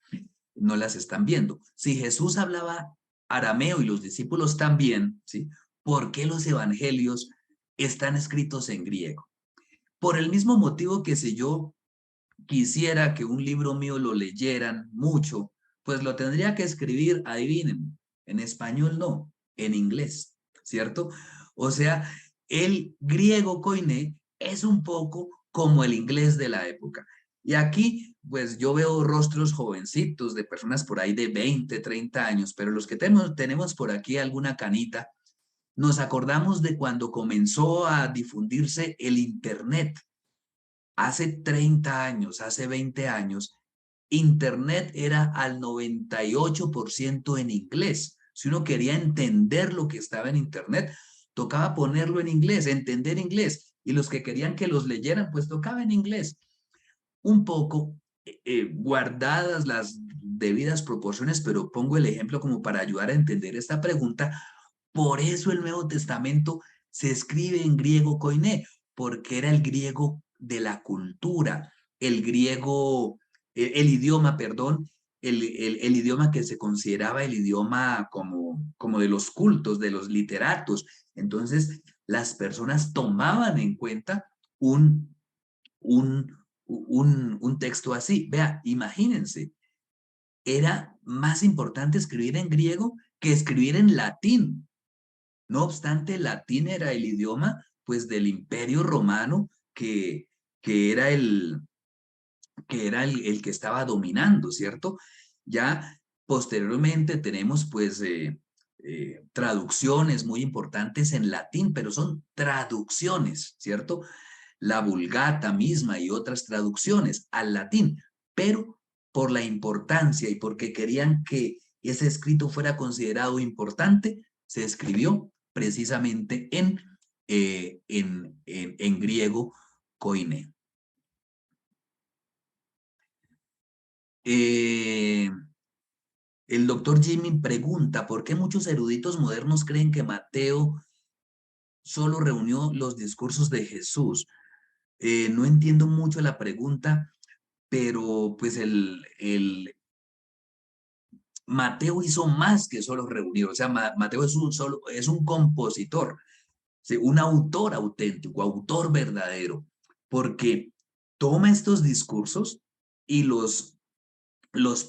no las están viendo. Si Jesús hablaba arameo y los discípulos también, ¿sí? ¿Por qué los evangelios están escritos en griego? Por el mismo motivo que si yo quisiera que un libro mío lo leyeran mucho, pues lo tendría que escribir, adivinen, en español no, en inglés, ¿cierto? O sea, el griego koiné es un poco como el inglés de la época. Y aquí, pues yo veo rostros jovencitos de personas por ahí de 20, 30 años, pero los que tenemos por aquí alguna canita, nos acordamos de cuando comenzó a difundirse el Internet. Hace 30 años, hace 20 años, Internet era al 98% en inglés. Si uno quería entender lo que estaba en Internet, tocaba ponerlo en inglés, entender inglés. Y los que querían que los leyeran, pues tocaba en inglés. Un poco guardadas las debidas proporciones, pero pongo el ejemplo como para ayudar a entender esta pregunta. Por eso el Nuevo Testamento se escribe en griego koiné, porque era el griego de la cultura, el griego, el idioma, perdón, el idioma que se consideraba el idioma como de los cultos, de los literatos. Entonces, las personas tomaban en cuenta un, un, un texto así. Vea, imagínense, era más importante escribir en griego que escribir en latín. No obstante, el latín era el idioma pues del Imperio Romano que era el que estaba dominando, ¿cierto? Ya posteriormente tenemos pues traducciones muy importantes en latín, pero son traducciones, ¿cierto? La Vulgata misma y otras traducciones al latín, pero por la importancia y porque querían que ese escrito fuera considerado importante, se escribió precisamente en griego koiné. el doctor Jimmy pregunta, ¿por qué muchos eruditos modernos creen que Mateo solo reunió los discursos de Jesús? No entiendo mucho la pregunta, pero pues Mateo hizo más que solo reunir, o sea, Mateo es un compositor, ¿sí? Un autor auténtico, autor verdadero, porque toma estos discursos y los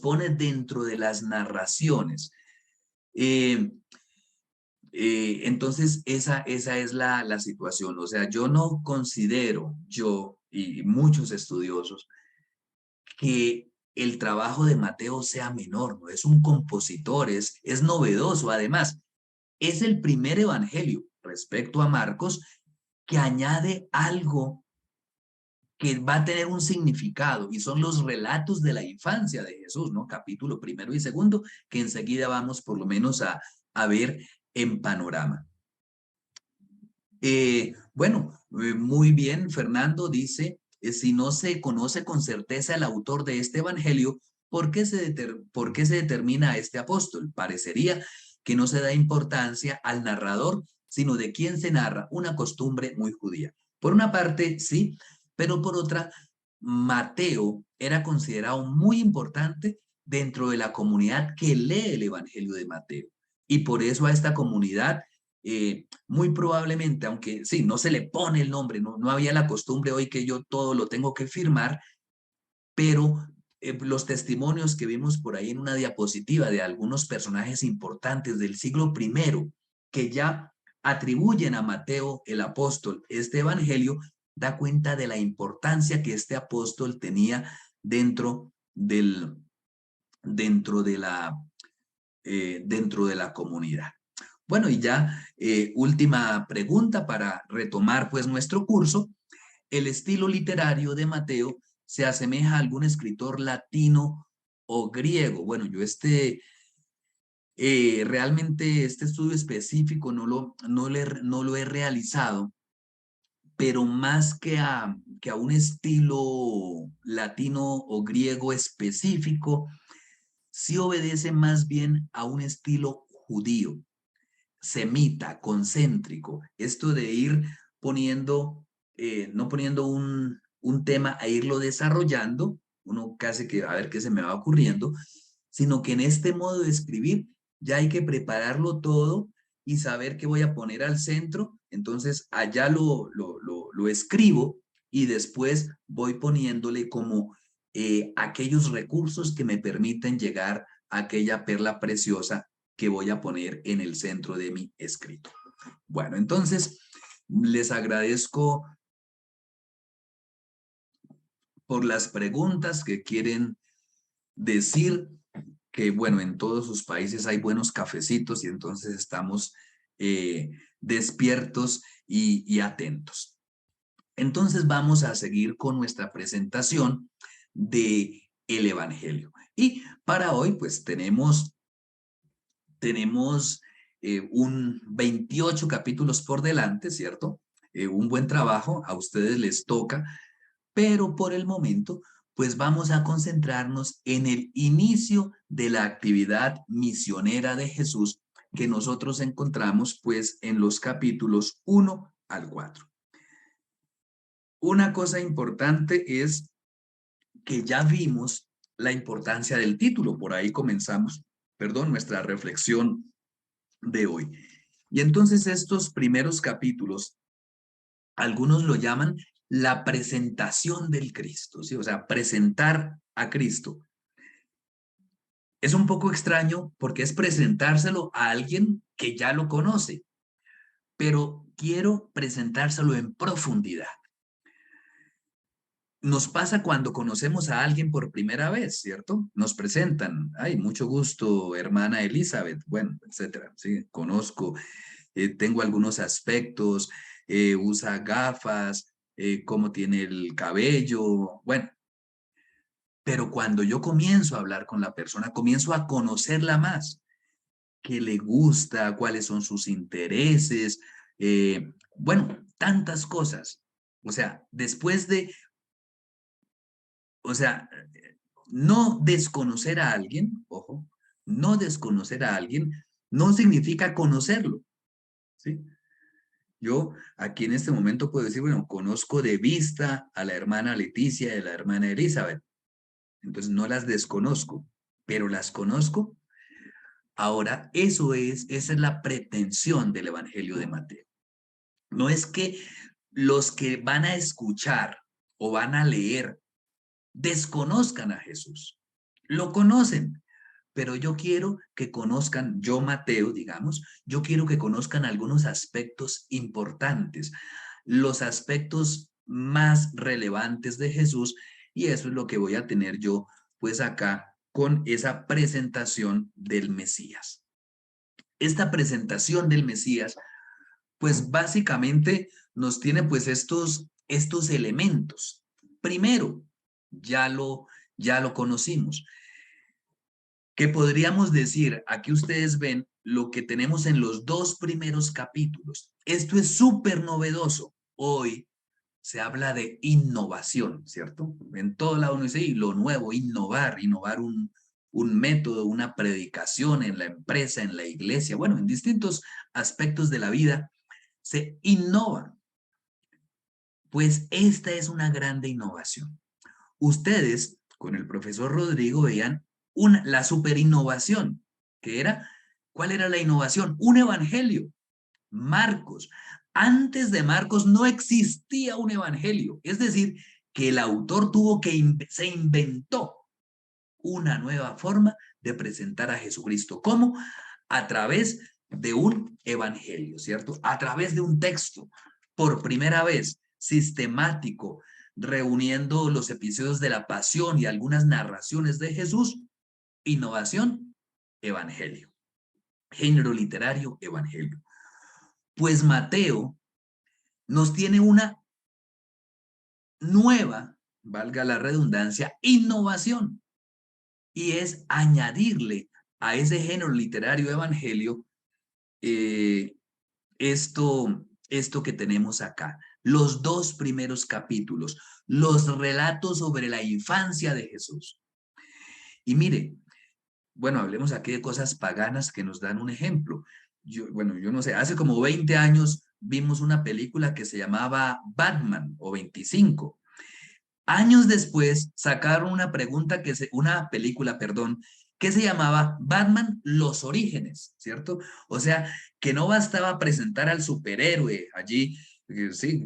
pone dentro de las narraciones. Eh, entonces, esa es la situación. O sea, yo no considero, yo y muchos estudiosos, que el trabajo de Mateo sea menor, no es un compositor, es novedoso. Además, es el primer evangelio respecto a Marcos que añade algo que va a tener un significado y son los relatos de la infancia de Jesús, ¿no? Capítulo primero y segundo, que enseguida vamos por lo menos a ver en panorama. Muy bien, Fernando dice, si no se conoce con certeza el autor de este evangelio, ¿por qué se determina a este apóstol? Parecería que no se da importancia al narrador, sino de quién se narra, una costumbre muy judía. Por una parte, sí, pero por otra, Mateo era considerado muy importante dentro de la comunidad que lee el evangelio de Mateo. Y por eso a esta comunidad muy probablemente, aunque sí, no se le pone el nombre, no había la costumbre hoy que yo todo lo tengo que firmar, pero los testimonios que vimos por ahí en una diapositiva de algunos personajes importantes del siglo I que ya atribuyen a Mateo el apóstol este evangelio, da cuenta de la importancia que este apóstol tenía dentro dentro dentro de la comunidad. Bueno, y ya última pregunta para retomar pues nuestro curso. ¿El estilo literario de Mateo se asemeja a algún escritor latino o griego? Bueno, yo realmente este estudio específico no lo he realizado, pero más que a un estilo latino o griego específico, sí obedece más bien a un estilo judío, semita, concéntrico, esto de ir poniendo, no poniendo un tema a irlo desarrollando, uno casi que a ver qué se me va ocurriendo, sino que en este modo de escribir ya hay que prepararlo todo y saber qué voy a poner al centro, entonces allá lo escribo y después voy poniéndole como aquellos recursos que me permiten llegar a aquella perla preciosa que voy a poner en el centro de mi escrito. Bueno, entonces les agradezco por las preguntas que quieren decir que, bueno, en todos sus países hay buenos cafecitos y entonces estamos despiertos y atentos. Entonces vamos a seguir con nuestra presentación de el Evangelio. Y para hoy, pues tenemos un 28 capítulos por delante, ¿cierto? Un buen trabajo, a ustedes les toca, pero por el momento, pues vamos a concentrarnos en el inicio de la actividad misionera de Jesús que nosotros encontramos pues en los capítulos 1 al 4. Una cosa importante es que ya vimos la importancia del título, por ahí comenzamos, nuestra reflexión de hoy. Y entonces estos primeros capítulos, algunos lo llaman la presentación del Cristo, ¿sí? O sea, presentar a Cristo. Es un poco extraño porque es presentárselo a alguien que ya lo conoce, pero quiero presentárselo en profundidad. Nos pasa cuando conocemos a alguien por primera vez, ¿cierto? Nos presentan, ay, mucho gusto, hermana Elizabeth, bueno, etcétera, sí, conozco, tengo algunos aspectos, usa gafas, cómo tiene el cabello, bueno, pero cuando yo comienzo a hablar con la persona, comienzo a conocerla más, qué le gusta, cuáles son sus intereses, bueno, tantas cosas. O sea, o sea, no desconocer a alguien, ojo, No desconocer a alguien no significa conocerlo, ¿sí? Yo aquí en este momento puedo decir, bueno, conozco de vista a la hermana Leticia y a la hermana Elizabeth. Entonces no las desconozco, pero las conozco. Ahora, esa es la pretensión del Evangelio de Mateo. No es que los que van a escuchar o van a leer desconozcan a Jesús. Lo conocen, pero yo quiero que conozcan, yo Mateo, digamos, yo quiero que conozcan algunos aspectos importantes, los aspectos más relevantes de Jesús, y eso es lo que voy a tener yo, pues acá, con esa presentación del Mesías. Esta presentación del Mesías, pues básicamente nos tiene pues estos elementos. Primero, ya lo conocimos. ¿Qué podríamos decir? Aquí ustedes ven lo que tenemos en los 2 primeros capítulos. Esto es súper novedoso. Hoy se habla de innovación, ¿cierto? En todo lado uno dice, y lo nuevo, innovar un método, una predicación en la empresa, en la iglesia, bueno, en distintos aspectos de la vida, se innova. Pues esta es una grande innovación. Ustedes, con el profesor Rodrigo, veían la super innovación, que era, ¿cuál era la innovación? Un evangelio, Marcos. Antes de Marcos no existía un evangelio, es decir, que el autor se inventó una nueva forma de presentar a Jesucristo. ¿Cómo? A través de un evangelio, ¿cierto? A través de un texto, por primera vez, sistemático, reuniendo los episodios de la pasión y algunas narraciones de Jesús. Innovación, evangelio. Género literario, evangelio. Pues Mateo nos tiene una nueva, valga la redundancia, innovación, y es añadirle a ese género literario evangelio esto que tenemos acá. Los 2 primeros capítulos, los relatos sobre la infancia de Jesús. Y mire, bueno, hablemos aquí de cosas paganas que nos dan un ejemplo. Yo no sé, hace como 20 años vimos una película que se llamaba Batman o 25. Años después sacaron una película, perdón, que se llamaba Batman Los Orígenes, ¿cierto? O sea, que no bastaba presentar al superhéroe allí, sí,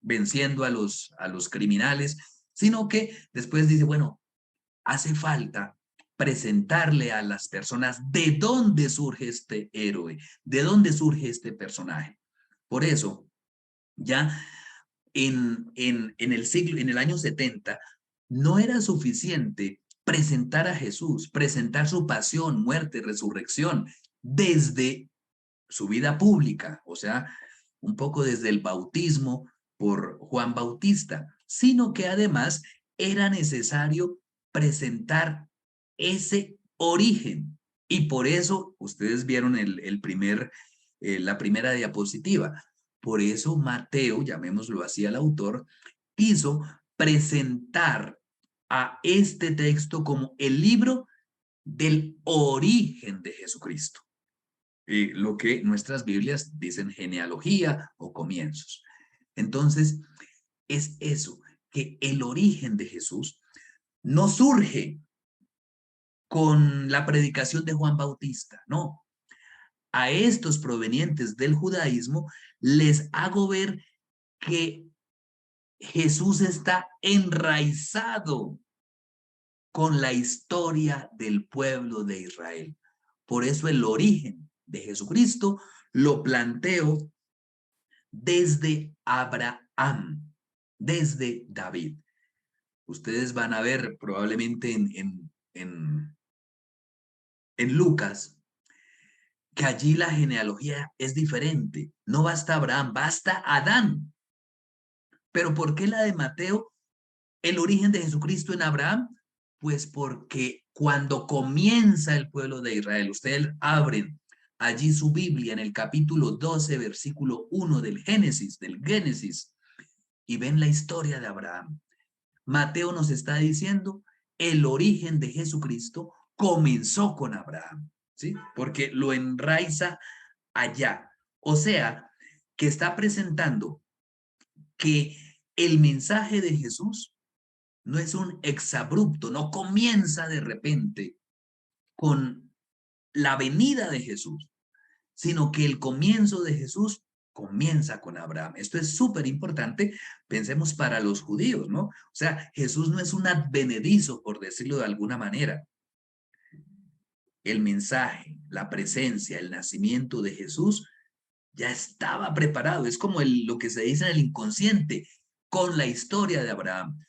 venciendo a los criminales, sino que después dice, bueno, hace falta presentarle a las personas de dónde surge este héroe, de dónde surge este personaje. Por eso, ya en el año 70, no era suficiente presentar a Jesús, presentar su pasión, muerte, resurrección, desde su vida pública, o sea, un poco desde el bautismo por Juan Bautista, sino que además era necesario presentar ese origen. Y por eso ustedes vieron la primera diapositiva. Por eso Mateo, llamémoslo así al autor, quiso presentar a este texto como el libro del origen de Jesucristo. Lo que nuestras Biblias dicen genealogía o comienzos. Entonces, es eso, que el origen de Jesús no surge con la predicación de Juan Bautista, no. A estos provenientes del judaísmo les hago ver que Jesús está enraizado con la historia del pueblo de Israel. Por eso el origen de Jesucristo lo planteo desde Abraham, desde David. Ustedes van a ver probablemente en Lucas que allí la genealogía es diferente. No basta Abraham, basta Adán. Pero ¿por qué la de Mateo, el origen de Jesucristo en Abraham? Pues porque cuando comienza el pueblo de Israel, ustedes abren allí su Biblia en el capítulo 12, versículo 1 del Génesis, y ven la historia de Abraham. Mateo nos está diciendo el origen de Jesucristo comenzó con Abraham, ¿sí? Porque lo enraiza allá. O sea, que está presentando que el mensaje de Jesús no es un exabrupto, no comienza de repente con la venida de Jesús, sino que el comienzo de Jesús comienza con Abraham. Esto es súper importante, pensemos para los judíos, ¿no? O sea, Jesús no es un advenedizo, por decirlo de alguna manera. El mensaje, la presencia, el nacimiento de Jesús ya estaba preparado. Es como lo que se dice en el inconsciente, con la historia de Abraham.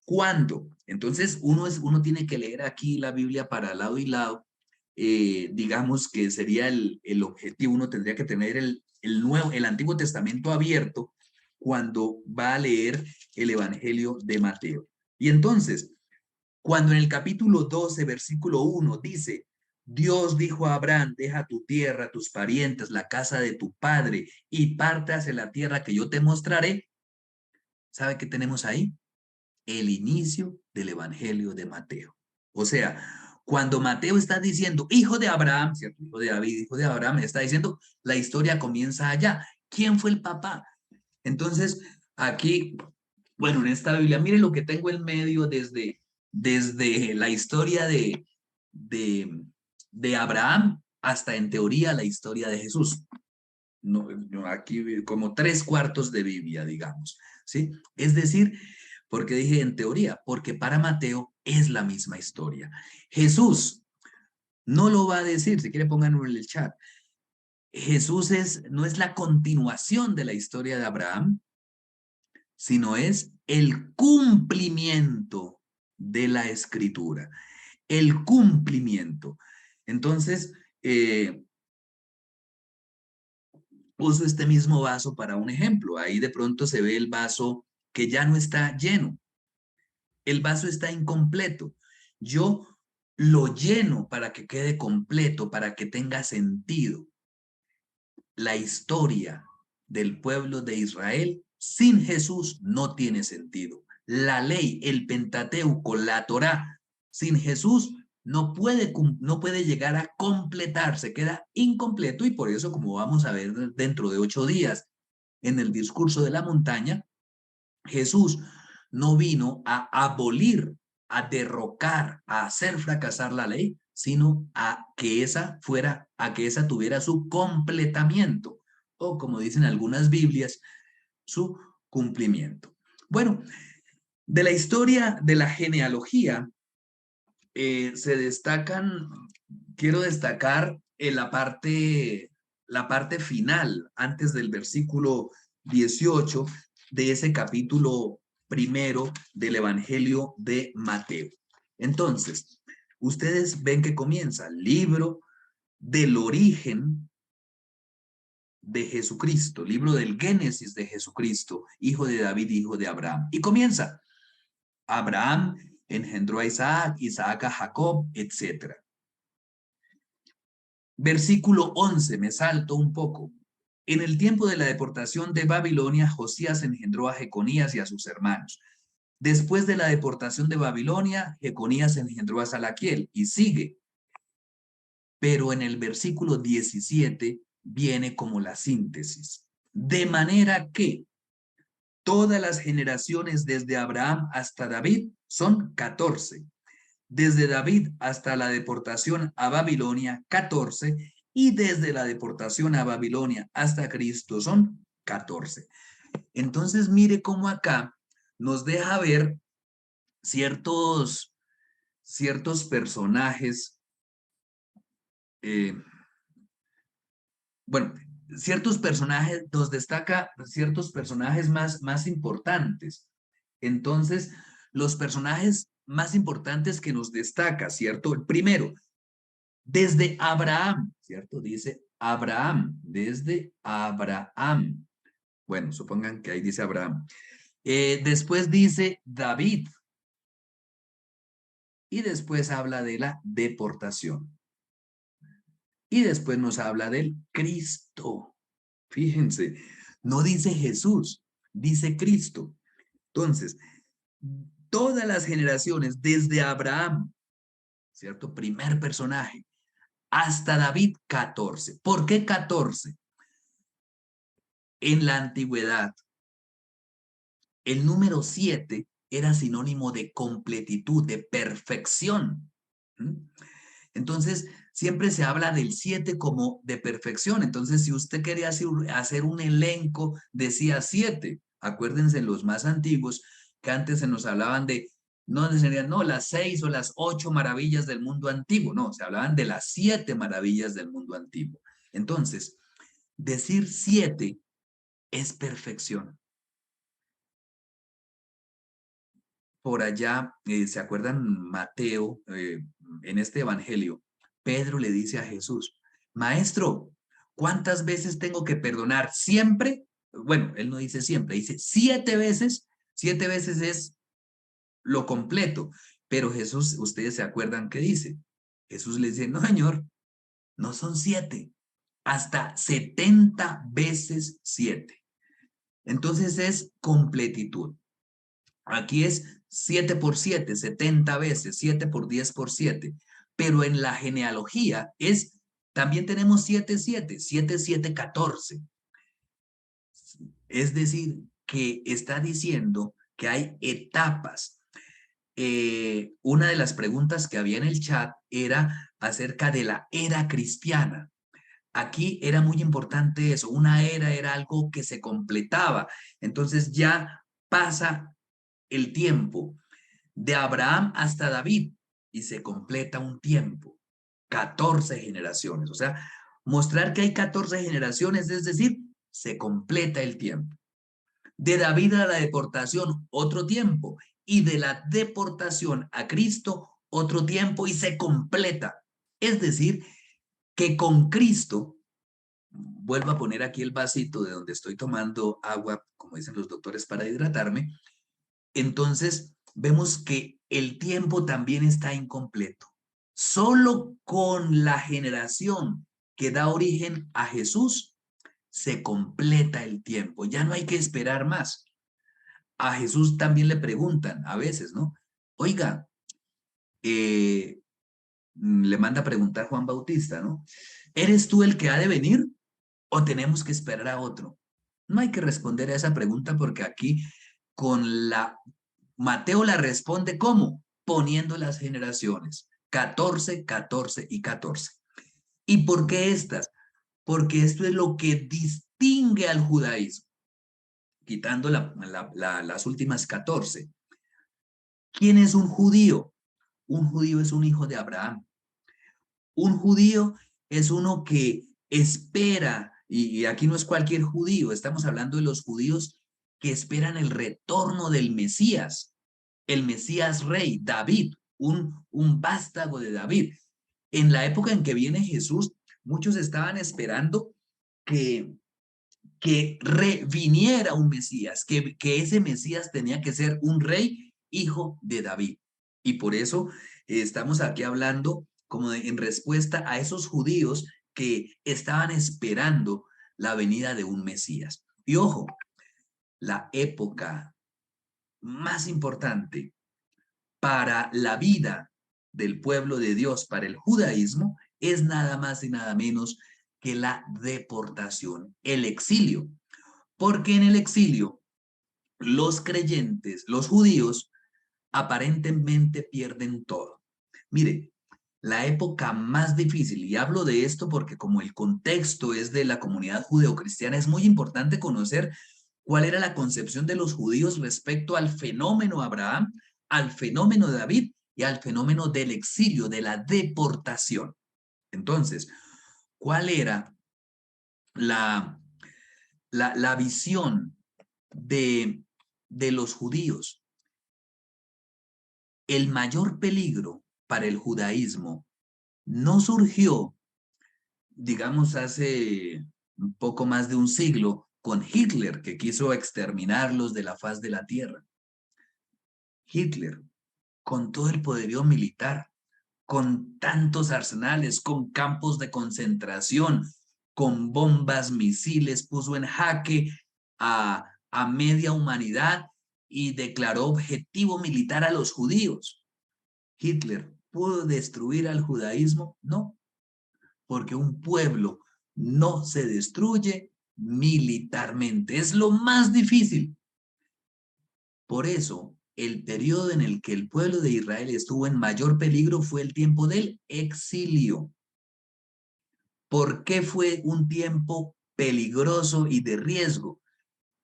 ¿Cuándo? Entonces, uno tiene que leer aquí la Biblia para lado y lado. Digamos que sería el objetivo. Uno tendría que tener el Antiguo Testamento abierto cuando va a leer el Evangelio de Mateo. Y entonces, cuando en el capítulo 12, versículo 1 dice, Dios dijo a Abraham, deja tu tierra, tus parientes, la casa de tu padre y parte hacia la tierra que yo te mostraré. ¿Sabe qué tenemos ahí? El inicio del Evangelio de Mateo. O sea, cuando Mateo está diciendo, hijo de Abraham, ¿cierto? Hijo de David, hijo de Abraham, está diciendo, la historia comienza allá. ¿Quién fue el papá? Entonces, aquí, bueno, en esta Biblia, mire lo que tengo en medio desde la historia de Abraham hasta en teoría la historia de Jesús. No, aquí como 3/4 de Biblia, digamos, ¿sí? Es decir, porque dije en teoría, porque para Mateo es la misma historia. Jesús no lo va a decir, si quiere pónganlo en el chat. Jesús no es la continuación de la historia de Abraham, sino es el cumplimiento de la escritura, el cumplimiento. Entonces, uso este mismo vaso para un ejemplo. Ahí de pronto se ve el vaso que ya no está lleno. El vaso está incompleto. Yo lo lleno para que quede completo, para que tenga sentido. La historia del pueblo de Israel sin Jesús no tiene sentido. La ley, el Pentateuco, la Torá, sin Jesús no puede llegar a completarse, queda incompleto y por eso, como vamos a ver dentro de 8 días en el discurso de la montaña, Jesús no vino a abolir, a derrocar, a hacer fracasar la ley, sino a que esa tuviera su completamiento, o como dicen algunas Biblias, su cumplimiento. Bueno, de la historia de la genealogía, quiero destacar la parte final, antes del versículo 18 de ese capítulo primero del Evangelio de Mateo. Entonces, ustedes ven que comienza el libro del origen de Jesucristo, libro del Génesis de Jesucristo, hijo de David, hijo de Abraham. Y comienza, Abraham engendró a Isaac, Isaac a Jacob, etc. Versículo 11, me salto un poco. En el tiempo de la deportación de Babilonia, Josías engendró a Jeconías y a sus hermanos. Después de la deportación de Babilonia, Jeconías engendró a Salaquiel y sigue. Pero en el versículo 17 viene como la síntesis. De manera que todas las generaciones desde Abraham hasta David son 14. Desde David hasta la deportación a Babilonia, 14. Y desde la deportación a Babilonia hasta Cristo son 14. Entonces, mire cómo acá nos deja ver ciertos personajes, ciertos personajes, nos destaca ciertos personajes más importantes. Entonces, los personajes más importantes que nos destaca, ¿cierto? El primero, desde Abraham, ¿cierto? Dice Abraham, desde Abraham. Bueno, supongan que ahí dice Abraham. Después dice David. Y después habla de la deportación. Y después nos habla del Cristo. Fíjense, no dice Jesús, dice Cristo. Entonces, todas las generaciones desde Abraham, ¿cierto? Primer personaje. Hasta David, 14. ¿Por qué 14? En la antigüedad, el número 7 era sinónimo de completitud, de perfección. Entonces, siempre se habla del 7 como de perfección. Entonces, si usted quería hacer un elenco, decía 7. Acuérdense los más antiguos que antes se nos hablaban de, no serían, no, las 6 o las 8 maravillas del mundo antiguo. No, se hablaban de las 7 maravillas del mundo antiguo. Entonces, decir 7 es perfección. Por allá, ¿se acuerdan Mateo, en este evangelio? Pedro le dice a Jesús, Maestro, ¿cuántas veces tengo que perdonar? ¿Siempre? Bueno, él no dice siempre, dice 7 veces. 7 veces es lo completo. Pero Jesús, ustedes se acuerdan qué dice. Jesús le dice, no, Señor, no son 7, hasta 70 veces 7. Entonces es completitud. Aquí es 7 por 7, 70 veces, 7 por 10 por 7. Pero en la genealogía también tenemos 7, 7, 7, 7, 14. Es decir, que está diciendo que hay etapas. Una de las preguntas que había en el chat era acerca de la era cristiana. Aquí era muy importante eso. Una era algo que se completaba. Entonces ya pasa el tiempo de Abraham hasta David y se completa un tiempo, 14 generaciones. O sea, mostrar que hay 14 generaciones, es decir, se completa el tiempo. De David a la deportación, otro tiempo. Y de la deportación a Cristo, otro tiempo y se completa. Es decir, que con Cristo, vuelvo a poner aquí el vasito de donde estoy tomando agua, como dicen los doctores, para hidratarme. Entonces, vemos que el tiempo también está incompleto. Solo con la generación que da origen a Jesús se completa el tiempo. Ya no hay que esperar más. A Jesús también le preguntan a veces, ¿no? Oiga, le manda a preguntar Juan Bautista, ¿no? ¿Eres tú el que ha de venir o tenemos que esperar a otro? No hay que responder a esa pregunta porque aquí Mateo la responde ¿cómo? Poniendo las generaciones, 14, 14 y 14. ¿Y por qué estas? Porque esto es lo que distingue al judaísmo, quitando las últimas 14. ¿Quién es un judío? Un judío es un hijo de Abraham. Un judío es uno que espera, y aquí no es cualquier judío, estamos hablando de los judíos que esperan el retorno del Mesías, el Mesías rey, David, un vástago de David. En la época en que viene Jesús, muchos estaban esperando que viniera un Mesías, que ese Mesías tenía que ser un rey, hijo de David. Y por eso estamos aquí hablando como en respuesta a esos judíos que estaban esperando la venida de un Mesías. Y ojo, la época más importante para la vida del pueblo de Dios, para el judaísmo, es nada más y nada menos que la deportación, el exilio. Porque en el exilio, los creyentes, los judíos, aparentemente pierden todo. Mire, la época más difícil, y hablo de esto porque como el contexto es de la comunidad judeocristiana, es muy importante conocer cuál era la concepción de los judíos respecto al fenómeno Abraham, al fenómeno David y al fenómeno del exilio, de la deportación. Entonces, ¿cuál era la visión de los judíos? El mayor peligro para el judaísmo no surgió, digamos, hace un poco más de un siglo con Hitler, que quiso exterminarlos de la faz de la tierra. Hitler, con todo el poderío militar, con tantos arsenales, con campos de concentración, con bombas, misiles, puso en jaque a media humanidad y declaró objetivo militar a los judíos. Hitler pudo destruir al judaísmo? No, porque un pueblo no se destruye militarmente. Es lo más difícil. Por eso, el periodo en el que el pueblo de Israel estuvo en mayor peligro fue el tiempo del exilio. ¿Por qué fue un tiempo peligroso y de riesgo?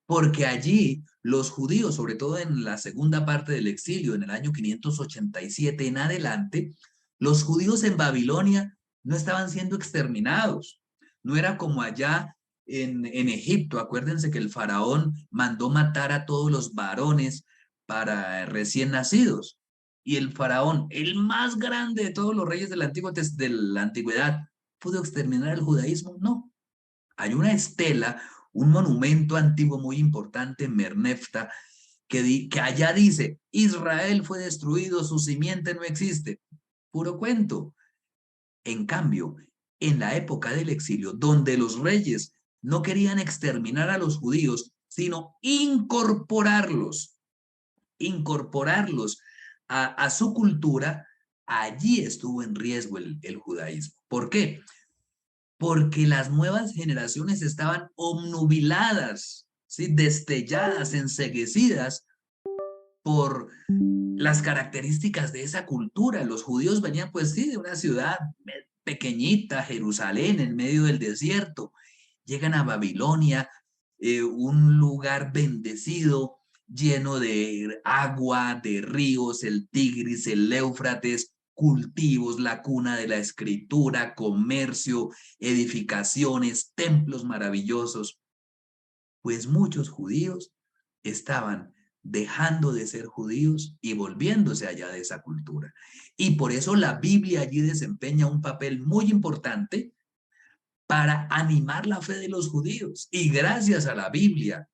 Porque allí los judíos, sobre todo en la segunda parte del exilio, en el año 587 en adelante, los judíos en Babilonia no estaban siendo exterminados. No era como allá en Egipto. Acuérdense que el faraón mandó matar a todos los varones para recién nacidos. Y el faraón, el más grande de todos los reyes de la antigüedad, ¿pudo exterminar el judaísmo? No. Hay una estela, un monumento antiguo muy importante en Mernefta, que allá dice, Israel fue destruido, su simiente no existe. Puro cuento. En cambio, en la época del exilio, donde los reyes no querían exterminar a los judíos, sino incorporarlos a su cultura, allí estuvo en riesgo el judaísmo. ¿Por qué? Porque las nuevas generaciones estaban obnubiladas, ¿sí? Destelladas, enceguecidas por las características de esa cultura. Los judíos venían, pues sí, de una ciudad pequeñita, Jerusalén, en medio del desierto. Llegan a Babilonia, un lugar bendecido, lleno de agua, de ríos, el Tigris, el Éufrates, cultivos, la cuna de la escritura, comercio, edificaciones, templos maravillosos. Pues muchos judíos estaban dejando de ser judíos y volviéndose allá de esa cultura. Y por eso la Biblia allí desempeña un papel muy importante para animar la fe de los judíos. Y gracias a la Biblia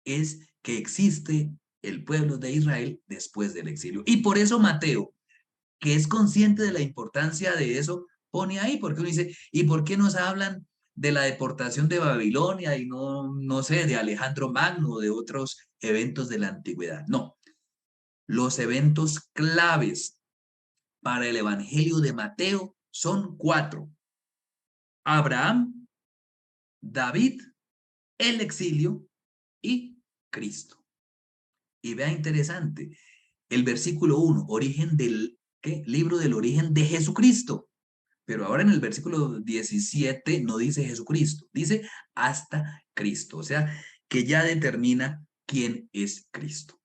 es que existe el pueblo de Israel después del exilio. Y por eso Mateo, que es consciente de la importancia de eso, pone ahí, porque uno dice, ¿y por qué nos hablan de la deportación de Babilonia y no sé, de Alejandro Magno o de otros eventos de la antigüedad? No, los eventos claves para el Evangelio de Mateo son 4. Abraham, David, el exilio y Cristo. Y vea interesante, el versículo 1, origen del ¿qué? Libro del origen de Jesucristo. Pero ahora en el versículo 17 no dice Jesucristo, dice hasta Cristo, o sea, que ya determina quién es Cristo.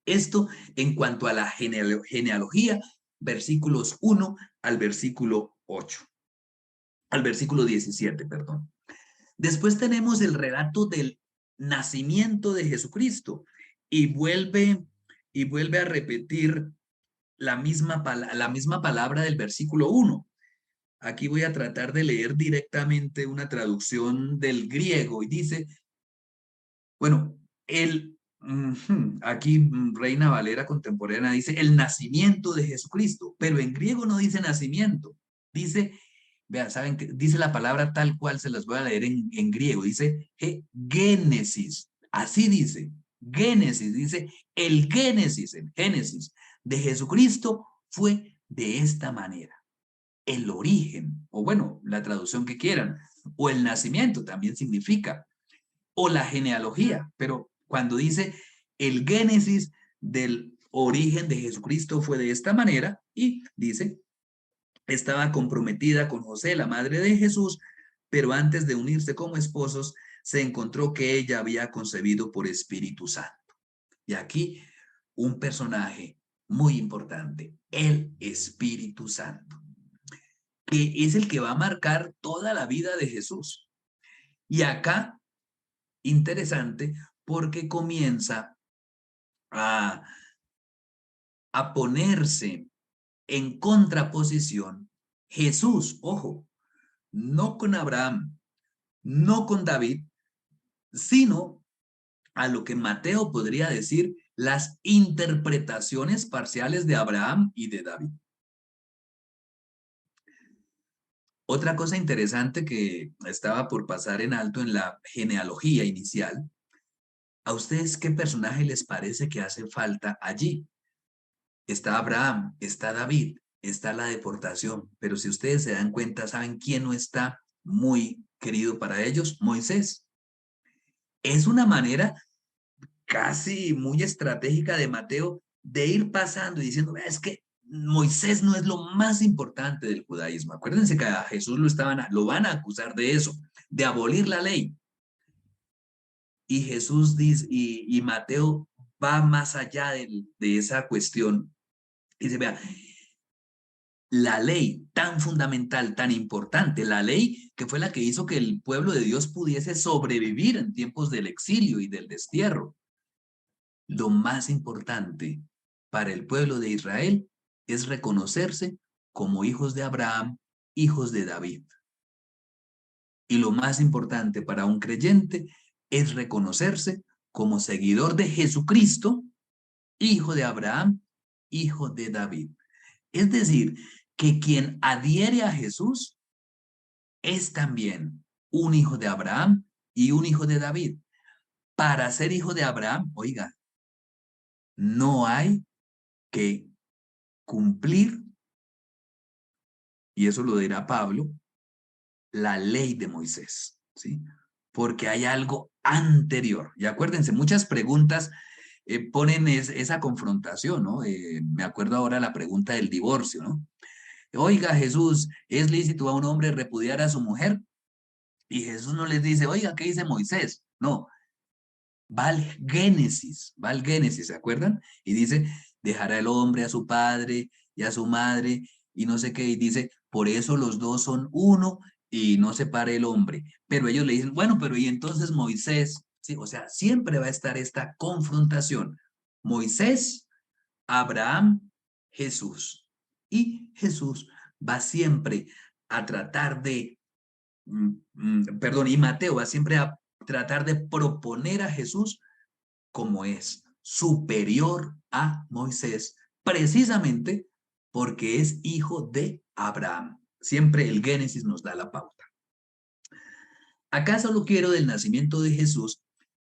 Esto en cuanto a la genealogía, versículos 1 al versículo 8, al versículo 17, perdón. Después tenemos el relato del nacimiento de Jesucristo y vuelve a repetir la misma palabra del versículo 1. Aquí voy a tratar de leer directamente una traducción del griego y dice, bueno, aquí Reina Valera contemporánea dice el nacimiento de Jesucristo, pero en griego no dice nacimiento, dice, vean, saben que dice la palabra tal cual se las voy a leer en griego, dice Génesis, así dice, Génesis, dice el Génesis, el Génesis de Jesucristo fue de esta manera. El origen, o bueno, la traducción que quieran, o el nacimiento también significa, o la genealogía, pero cuando dice el génesis del origen de Jesucristo fue de esta manera, y dice, estaba comprometida con José, la madre de Jesús, pero antes de unirse como esposos, se encontró que ella había concebido por Espíritu Santo. Y aquí un personaje muy importante, el Espíritu Santo, que es el que va a marcar toda la vida de Jesús. Y acá, interesante, porque comienza a, a ponerse en contraposición Jesús, ojo, no con Abraham, no con David, sino a lo que Mateo podría decir las interpretaciones parciales de Abraham y de David. Otra cosa interesante que estaba por pasar en alto en la genealogía inicial, ¿a ustedes qué personaje les parece que hace falta allí? Está Abraham, está David, está la deportación. Pero si ustedes se dan cuenta, ¿saben quién no está muy querido para ellos? Moisés. Es una manera casi muy estratégica de Mateo de ir pasando y diciendo, es que Moisés no es lo más importante del judaísmo. Acuérdense que a Jesús lo van a acusar de eso, de abolir la ley. Y Jesús dice, y Mateo va más allá de esa cuestión. Y dice, vea, la ley tan fundamental, tan importante, la ley que fue la que hizo que el pueblo de Dios pudiese sobrevivir en tiempos del exilio y del destierro. Lo más importante para el pueblo de Israel es reconocerse como hijos de Abraham, hijos de David. Y lo más importante para un creyente es reconocerse como seguidor de Jesucristo, hijo de Abraham, hijo de David. Es decir, que quien adhiere a Jesús es también un hijo de Abraham y un hijo de David. Para ser hijo de Abraham, oiga, no hay que cumplir, y eso lo dirá Pablo, la ley de Moisés, ¿sí? Porque hay algo anterior. Y acuérdense, muchas preguntas ponen esa confrontación, ¿no? Me acuerdo ahora la pregunta del divorcio, ¿no? Oiga, Jesús, ¿es lícito a un hombre repudiar a su mujer? Y Jesús no les dice, oiga, ¿qué dice Moisés? No, va al Génesis, ¿se acuerdan? Y dice, dejará el hombre a su padre y a su madre y no sé qué, y dice, por eso los dos son uno y no separe el hombre. Pero ellos le dicen, bueno, pero y entonces Moisés, sí, o sea, siempre va a estar esta confrontación. Moisés, Abraham, Jesús. Y Jesús va siempre a tratar de, perdón, y Mateo va siempre a tratar de proponer a Jesús como es superior a Moisés, precisamente porque es hijo de Abraham. Siempre el Génesis nos da la pauta. Acá solo quiero del nacimiento de Jesús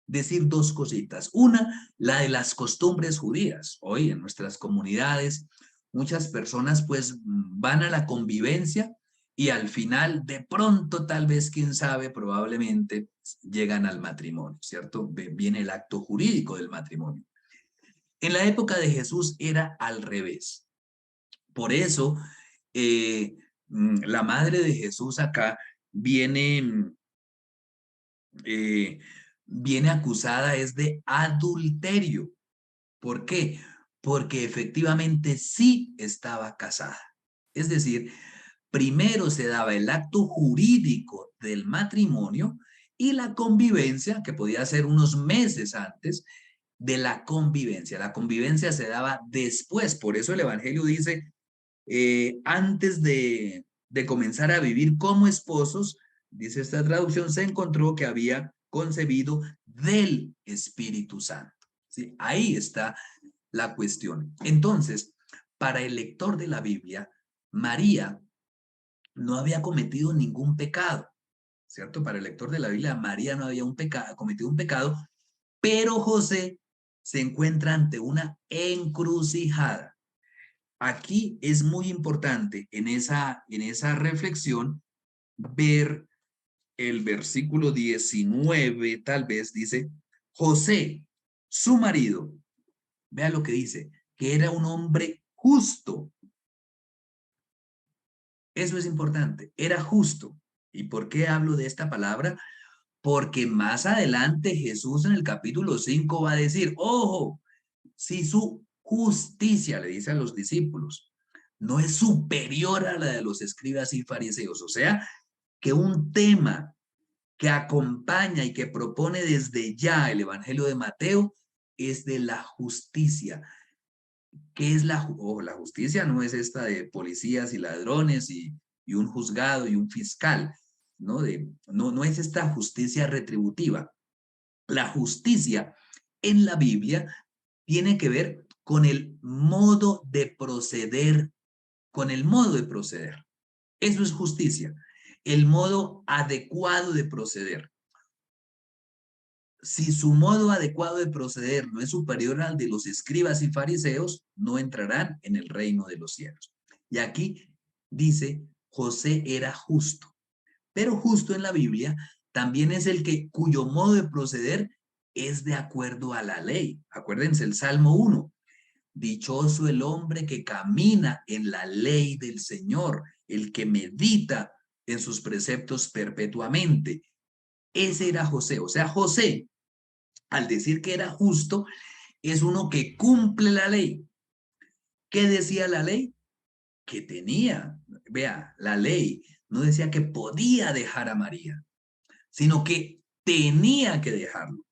decir dos cositas. Una, la de las costumbres judías. Hoy en nuestras comunidades muchas personas pues van a la convivencia y al final de pronto tal vez, quién sabe, probablemente llegan al matrimonio, ¿cierto? Viene el acto jurídico del matrimonio. En la época de Jesús era al revés. Por eso la madre de Jesús acá viene eh, viene acusada es de adulterio. ¿Por qué? Porque efectivamente sí estaba casada. Es decir, primero se daba el acto jurídico del matrimonio y la convivencia, que podía ser unos meses antes de la convivencia. La convivencia se daba después. Por eso el Evangelio dice, antes de comenzar a vivir como esposos, dice esta traducción, se encontró que había concebido del Espíritu Santo. ¿Sí? Ahí está la cuestión. Entonces, para el lector de la Biblia, María no había cometido ningún pecado, ¿cierto? Para el lector de la Biblia, María no había cometido un pecado, pero José se encuentra ante una encrucijada. Aquí es muy importante en esa reflexión ver el versículo 19, tal vez dice, José, su marido, vea lo que dice, que era un hombre justo. Eso es importante, era justo. ¿Y por qué hablo de esta palabra? Porque más adelante Jesús en el capítulo 5 va a decir, ojo, si su justicia, le dice a los discípulos, no es superior a la de los escribas y fariseos. O sea, que un tema que acompaña y que propone desde ya el Evangelio de Mateo es de la justicia. ¿Qué es la justicia? No es esta de policías y ladrones y un juzgado y un fiscal, ¿no? No es esta justicia retributiva. La justicia en la Biblia tiene que ver con el modo de proceder, con el modo de proceder. Eso es justicia, el modo adecuado de proceder. Si su modo adecuado de proceder no es superior al de los escribas y fariseos, no entrarán en el reino de los cielos. Y aquí dice, José era justo. Pero justo en la Biblia también es el que cuyo modo de proceder es de acuerdo a la ley. Acuérdense el Salmo 1. Dichoso el hombre que camina en la ley del Señor, el que medita en sus preceptos perpetuamente. Ese era José. O sea, José, al decir que era justo, es uno que cumple la ley. ¿Qué decía la ley? Que tenía, vea, la ley no decía que podía dejar a María, sino que tenía que dejarlo.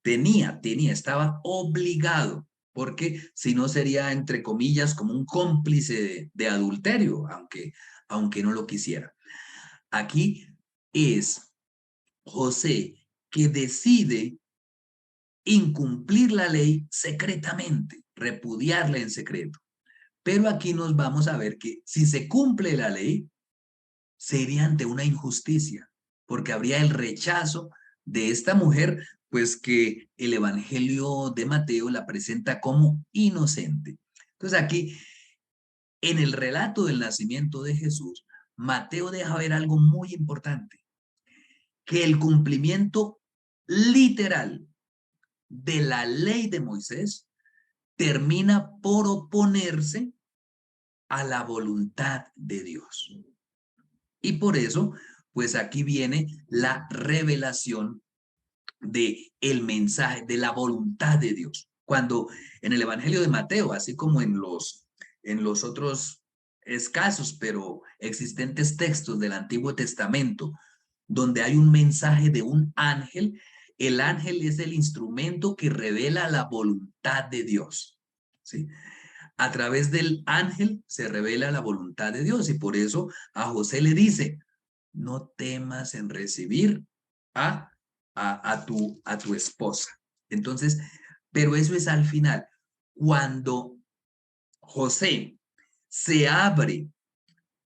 Tenía, estaba obligado, porque si no sería, entre comillas, como un cómplice de adulterio, aunque no lo quisiera. Aquí es José que decide incumplir la ley secretamente, repudiarla en secreto. Pero aquí nos vamos a ver que si se cumple la ley, sería ante una injusticia, porque habría el rechazo de esta mujer, pues que el Evangelio de Mateo la presenta como inocente. Entonces aquí, en el relato del nacimiento de Jesús, Mateo deja ver algo muy importante, que el cumplimiento literal de la ley de Moisés termina por oponerse a la voluntad de Dios. Y por eso, pues aquí viene la revelación de el mensaje, de la voluntad de Dios. Cuando en el Evangelio de Mateo, así como en los otros escasos pero existentes textos del Antiguo Testamento, donde hay un mensaje de un ángel, el ángel es el instrumento que revela la voluntad de Dios, ¿sí? A través del ángel se revela la voluntad de Dios y por eso a José le dice, no temas en recibir a tu esposa. Entonces, pero eso es al final. Cuando José se abre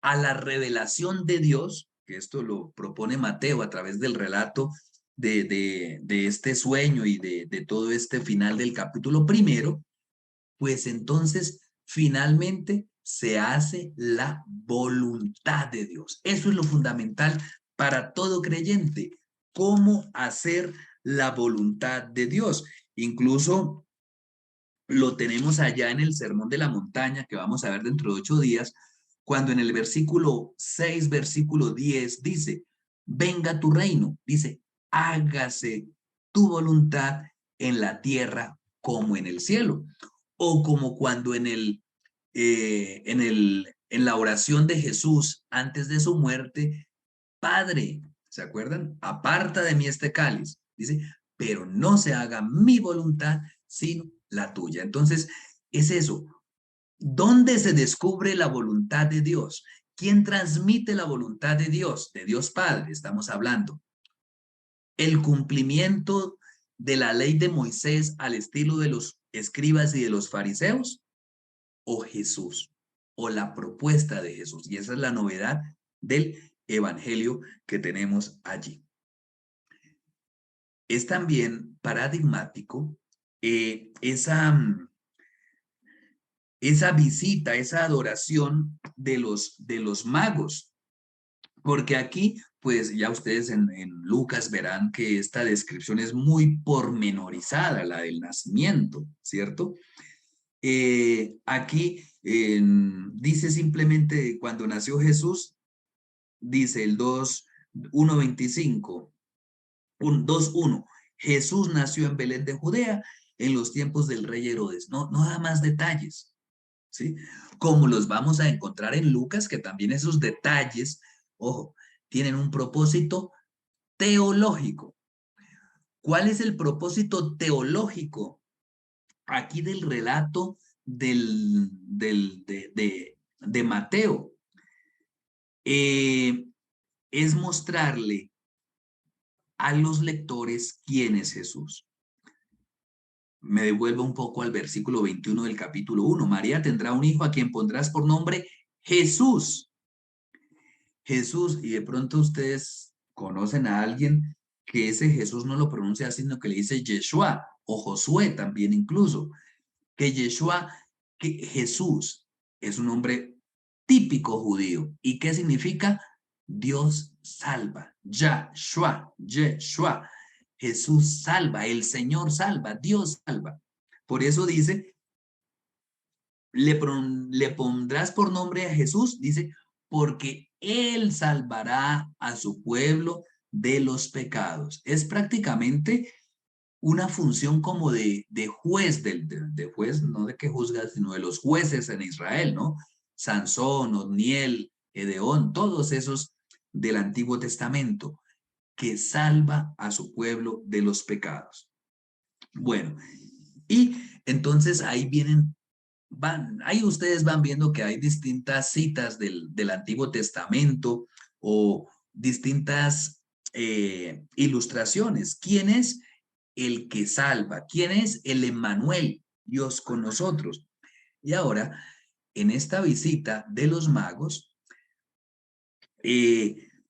a la revelación de Dios, que esto lo propone Mateo a través del relato de este sueño y de todo este final del capítulo primero, pues entonces finalmente se hace la voluntad de Dios. Eso es lo fundamental para todo creyente, cómo hacer la voluntad de Dios. Incluso lo tenemos allá en el Sermón de la Montaña, que vamos a ver dentro de 8 días, cuando en el versículo 6, versículo 10 dice, venga tu reino, dice, hágase tu voluntad en la tierra como en el cielo. O como cuando en la oración de Jesús antes de su muerte, Padre, ¿se acuerdan? Aparta de mí este cáliz. Dice, pero no se haga mi voluntad, sino la tuya. Entonces, es eso. ¿Dónde se descubre la voluntad de Dios? ¿Quién transmite la voluntad de Dios? De Dios Padre, estamos hablando. El cumplimiento de la ley de Moisés al estilo de los escribas y de los fariseos, o Jesús, o la propuesta de Jesús. Y esa es la novedad del evangelio que tenemos allí. Es también paradigmático esa visita, esa adoración de los magos, porque aquí, pues ya ustedes en Lucas verán que esta descripción es muy pormenorizada, la del nacimiento, ¿cierto? Aquí dice simplemente cuando nació Jesús, dice el 2:1:25, 2:1, Jesús nació en Belén de Judea en los tiempos del rey Herodes. No da más detalles, ¿sí? Como los vamos a encontrar en Lucas, que también esos detalles, ojo, tienen un propósito teológico. ¿Cuál es el propósito teológico aquí del relato de Mateo? Es mostrarle a los lectores quién es Jesús. Me devuelvo un poco al versículo 21 del capítulo 1. María tendrá un hijo a quien pondrás por nombre Jesús. Jesús, y de pronto ustedes conocen a alguien que ese Jesús no lo pronuncia así, sino que le dice Yeshua o Josué también incluso. Que Yeshua, que Jesús es un nombre típico judío. ¿Y qué significa? Dios salva. Yahshua, Yeshua. Jesús salva, el Señor salva, Dios salva. Por eso dice, le pondrás por nombre a Jesús, dice, porque Él salvará a su pueblo de los pecados. Es prácticamente una función como de juez, de juez, no de que juzga, sino de los jueces en Israel, ¿no? Sansón, Otniel, Gedeón, todos esos del Antiguo Testamento, que salva a su pueblo de los pecados. Bueno, y entonces ahí ahí ustedes van viendo que hay distintas citas del Antiguo Testamento o distintas ilustraciones. ¿Quién es el que salva? ¿Quién es el Emmanuel, Dios con nosotros? Y ahora, en esta visita de los magos,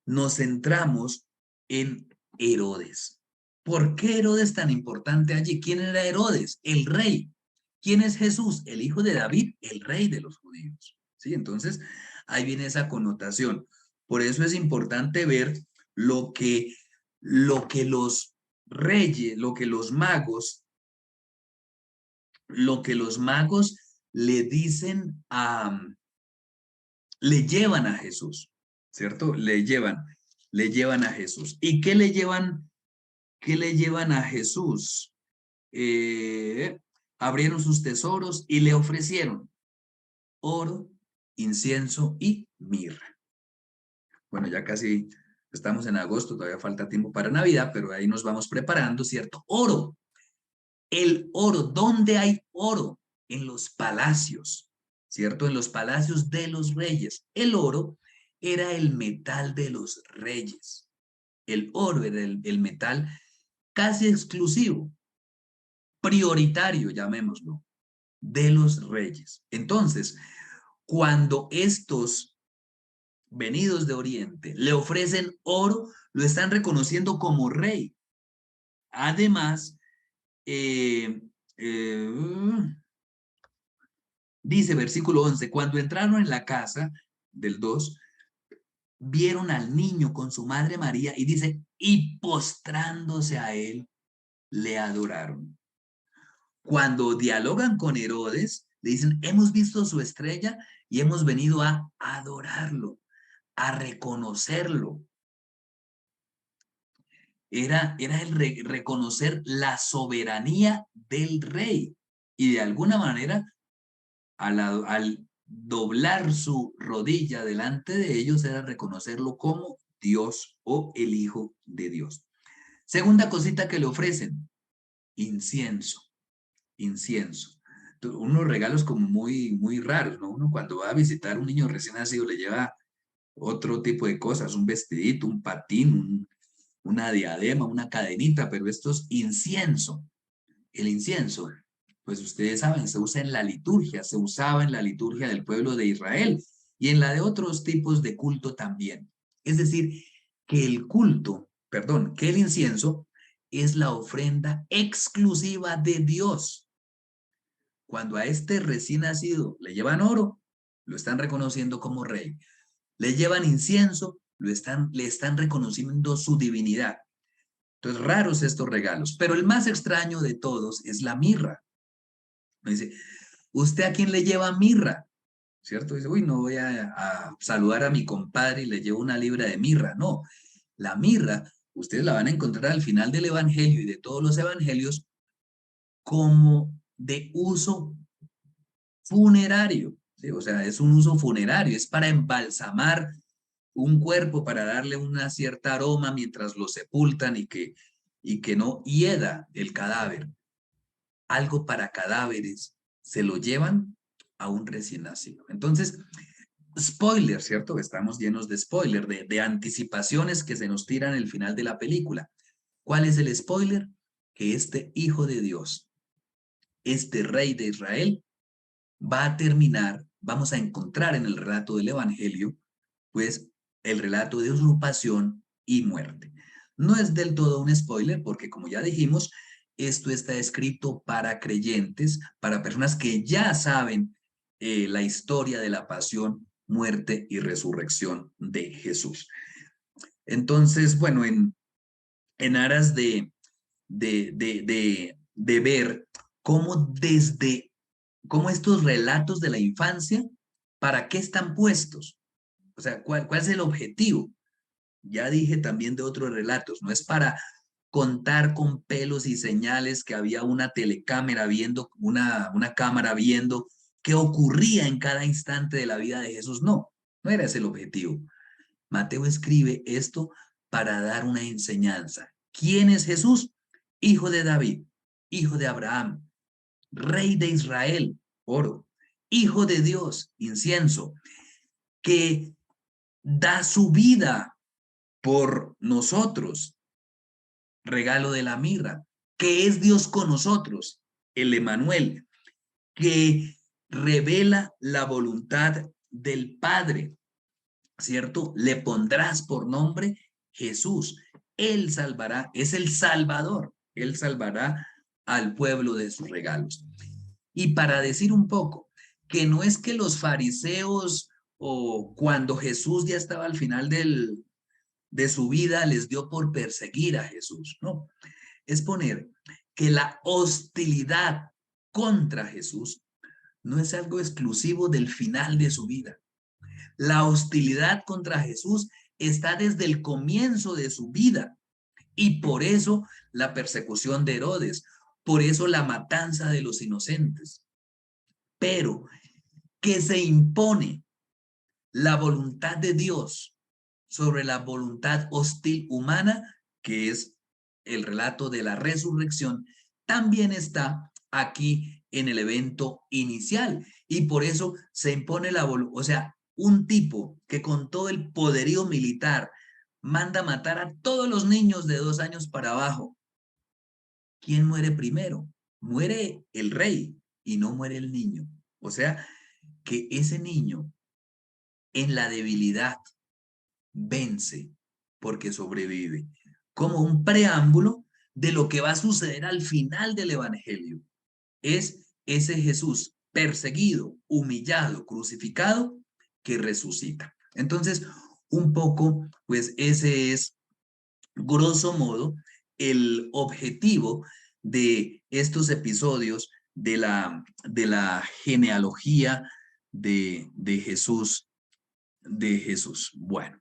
nos centramos en Herodes. ¿Por qué Herodes tan importante allí? ¿Quién era Herodes? El rey. ¿Quién es Jesús? El hijo de David, el rey de los judíos. ¿Sí? Entonces, ahí viene esa connotación. Por eso es importante ver lo que los reyes, lo que los magos le dicen le llevan a Jesús, ¿cierto? Le llevan a Jesús. ¿Y qué le llevan a Jesús? Abrieron sus tesoros y le ofrecieron oro, incienso y mirra. Bueno, ya casi estamos en agosto, todavía falta tiempo para Navidad, pero ahí nos vamos preparando, ¿cierto? Oro. El oro, ¿dónde hay oro? En los palacios, ¿cierto? En los palacios de los reyes. El oro era el metal de los reyes. El oro era el metal casi exclusivo, prioritario, llamémoslo, de los reyes. Entonces, cuando estos venidos de Oriente le ofrecen oro, lo están reconociendo como rey. Además, dice versículo 11, cuando entraron en la casa del 2, vieron al niño con su madre María y dice, y postrándose a él, le adoraron. Cuando dialogan con Herodes, le dicen, hemos visto su estrella y hemos venido a adorarlo, a reconocerlo. Era el reconocer la soberanía del rey y de alguna manera al doblar su rodilla delante de ellos era reconocerlo como Dios o el Hijo de Dios. Segunda cosita que le ofrecen, incienso. Unos regalos como muy raros, ¿no? Uno cuando va a visitar a un niño recién nacido le lleva otro tipo de cosas, un vestidito, un patín, una diadema, una cadenita, pero esto es incienso. El incienso, pues ustedes saben, se usa en la liturgia, se usaba en la liturgia del pueblo de Israel y en la de otros tipos de culto también. Es decir, que que el incienso es la ofrenda exclusiva de Dios. Cuando a este recién nacido le llevan oro, lo están reconociendo como rey. Le llevan incienso, le están reconociendo su divinidad. Entonces, raros estos regalos. Pero el más extraño de todos es la mirra. Me dice, ¿usted a quién le lleva mirra? ¿Cierto? Dice, uy, no voy a saludar a mi compadre y le llevo una libra de mirra. No, la mirra, ustedes la van a encontrar al final del Evangelio y de todos los evangelios como de uso funerario. ¿Sí? O sea, es un uso funerario, es para embalsamar un cuerpo, para darle una cierta aroma mientras lo sepultan y que no hieda el cadáver. Algo para cadáveres, se lo llevan a un recién nacido. Entonces, spoiler, ¿cierto? Estamos llenos de spoiler, de anticipaciones que se nos tiran al final de la película. ¿Cuál es el spoiler? Que este Hijo de Dios, este Rey de Israel, va a terminar, vamos a encontrar en el relato del Evangelio, pues el relato de usurpación y muerte. No es del todo un spoiler porque, como ya dijimos, esto está escrito para creyentes, para personas que ya saben la historia de la pasión, muerte y resurrección de Jesús. Entonces, bueno, en aras de ver cómo cómo estos relatos de la infancia, ¿para qué están puestos? O sea, ¿cuál es el objetivo? Ya dije también de otros relatos, no es para contar con pelos y señales que había una telecámara viendo, una cámara viendo qué ocurría en cada instante de la vida de Jesús. No, no era ese el objetivo. Mateo escribe esto para dar una enseñanza. ¿Quién es Jesús? Hijo de David, hijo de Abraham, rey de Israel, oro, hijo de Dios, incienso, que da su vida por nosotros, regalo de la mirra, que es Dios con nosotros, el Emanuel, que revela la voluntad del Padre, ¿cierto? Le pondrás por nombre Jesús. Él salvará, es el Salvador. Él salvará al pueblo de sus regalos. Y para decir un poco, que no es que los fariseos o cuando Jesús ya estaba al final de su vida les dio por perseguir a Jesús, no. Es poner que la hostilidad contra Jesús no es algo exclusivo del final de su vida. La hostilidad contra Jesús está desde el comienzo de su vida y por eso la persecución de Herodes, por eso la matanza de los inocentes. Pero que se impone la voluntad de Dios sobre la voluntad hostil humana, que es el relato de la resurrección, también está aquí en el evento inicial. Y por eso se impone la voluntad, o sea, un tipo que con todo el poderío militar manda matar a todos los niños de 2 años para abajo. ¿Quién muere primero? Muere el rey y no muere el niño. O sea, que ese niño en la debilidad vence porque sobrevive, como un preámbulo de lo que va a suceder al final del Evangelio. Es ese Jesús perseguido, humillado, crucificado, que resucita. Entonces, un poco, pues ese es, grosso modo, el objetivo de estos episodios de la genealogía de Jesús, Bueno,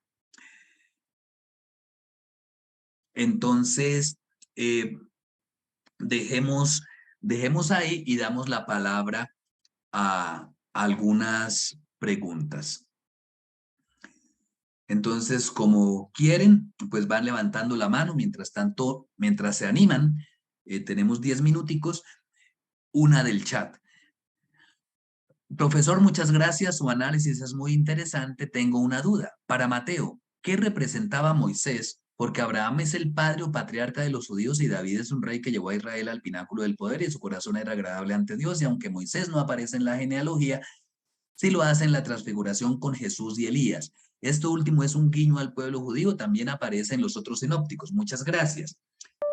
entonces, dejemos ahí y damos la palabra a algunas preguntas. Entonces, como quieren, pues van levantando la mano. Mientras tanto, mientras se animan, tenemos 10 minuticos, una del chat. Profesor, muchas gracias. Su análisis es muy interesante. Tengo una duda. Para Mateo, ¿qué representaba Moisés? Porque Abraham es el padre o patriarca de los judíos y David es un rey que llevó a Israel al pináculo del poder y su corazón era agradable ante Dios. Y aunque Moisés no aparece en la genealogía, sí lo hace en la transfiguración con Jesús y Elías. Esto último es un guiño al pueblo judío, también aparece en los otros sinópticos. Muchas gracias.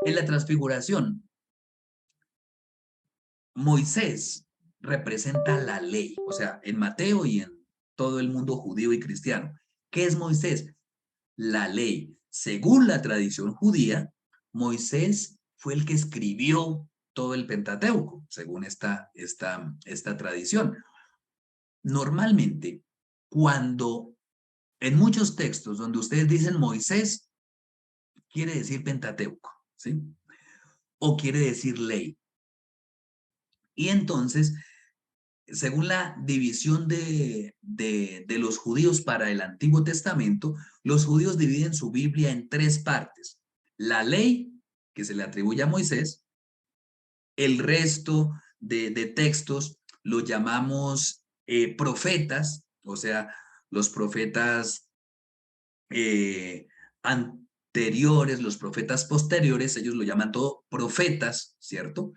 En la transfiguración, Moisés representa la ley, o sea, en Mateo y en todo el mundo judío y cristiano. ¿Qué es Moisés? La ley. Según la tradición judía, Moisés fue el que escribió todo el Pentateuco, según esta tradición. Normalmente, cuando en muchos textos donde ustedes dicen Moisés, quiere decir Pentateuco, ¿sí? O quiere decir ley. Y entonces, según la división de los judíos para el Antiguo Testamento, los judíos dividen su Biblia en 3 partes. La ley, que se le atribuye a Moisés, el resto de textos lo llamamos profetas, o sea, los profetas anteriores, los profetas posteriores, ellos lo llaman todo profetas, ¿cierto?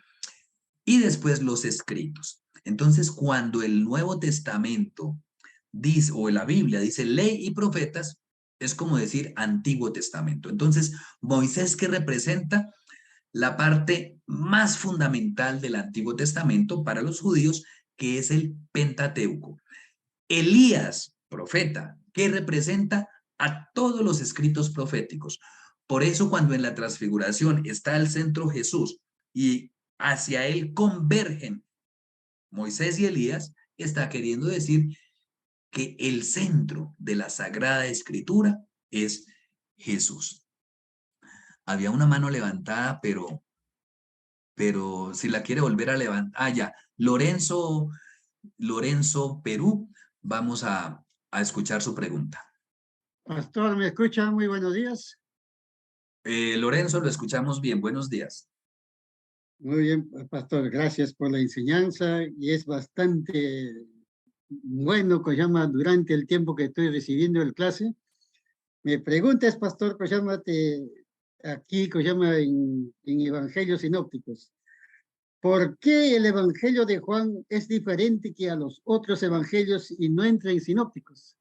Y después los escritos. Entonces, cuando el Nuevo Testamento dice, o la Biblia dice ley y profetas, es como decir Antiguo Testamento. Entonces, Moisés, ¿qué representa? La parte más fundamental del Antiguo Testamento para los judíos, que es el Pentateuco. Elías profeta, que representa a todos los escritos proféticos. Por eso cuando en la transfiguración está al centro Jesús y hacia él convergen Moisés y Elías, está queriendo decir que el centro de la Sagrada Escritura es Jesús. Había una mano levantada, pero si la quiere volver a levantar, ya, Lorenzo Perú, vamos a escuchar su pregunta. Pastor, ¿me escucha? Muy buenos días. Lorenzo, lo escuchamos bien, buenos días. Muy bien, pastor, gracias por la enseñanza y es bastante bueno, Koyama, durante el tiempo que estoy recibiendo el clase. Mi pregunta es, pastor Koyama, aquí Koyama en Evangelios Sinópticos. ¿Por qué el Evangelio de Juan es diferente que a los otros evangelios y no entra en sinópticos?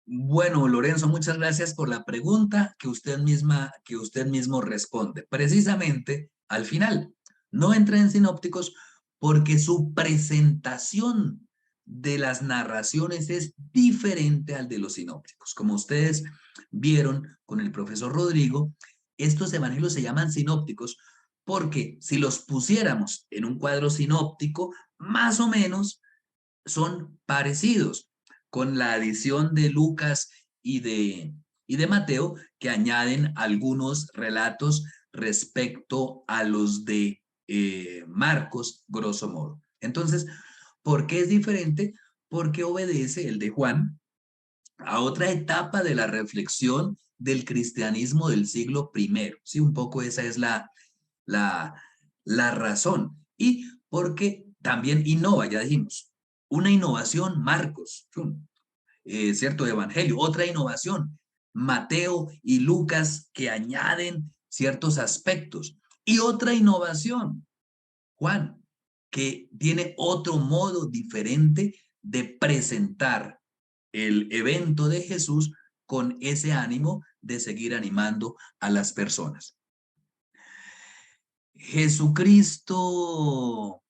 Bueno, Lorenzo, muchas gracias por la pregunta que usted mismo responde. Precisamente al final, no entra en sinópticos porque su presentación de las narraciones es diferente al de los sinópticos. Como ustedes vieron con el profesor Rodrigo, estos evangelios se llaman sinópticos porque si los pusiéramos en un cuadro sinóptico, más o menos son parecidos, con la adición de Lucas y de Mateo, que añaden algunos relatos respecto a los de Marcos, grosso modo. Entonces, ¿por qué es diferente? Porque obedece el de Juan a otra etapa de la reflexión del cristianismo del siglo I. Sí, un poco esa es la razón. Y porque también innova, ya dijimos, una innovación, Marcos, cierto, Evangelio, otra innovación, Mateo y Lucas, que añaden ciertos aspectos, y otra innovación, Juan, que tiene otro modo diferente de presentar el evento de Jesús con ese ánimo de seguir animando a las personas. Jesucristo,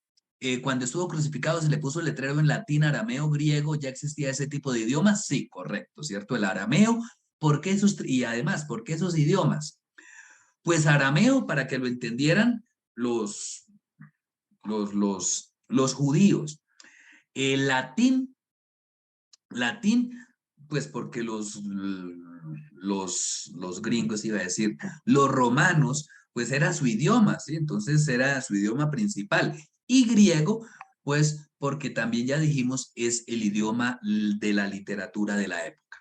cuando estuvo crucificado, se le puso el letrero en latín, arameo, griego. ¿Ya existía ese tipo de idiomas? Sí, correcto, ¿cierto? El arameo. ¿Por qué y además, por qué esos idiomas? Pues arameo, para que lo entendieran los judíos. El latín, pues porque los gringos, iba a decir, los romanos, pues era su idioma, ¿sí? Entonces era su idioma principal. Y griego, pues porque también ya dijimos, es el idioma de la literatura de la época.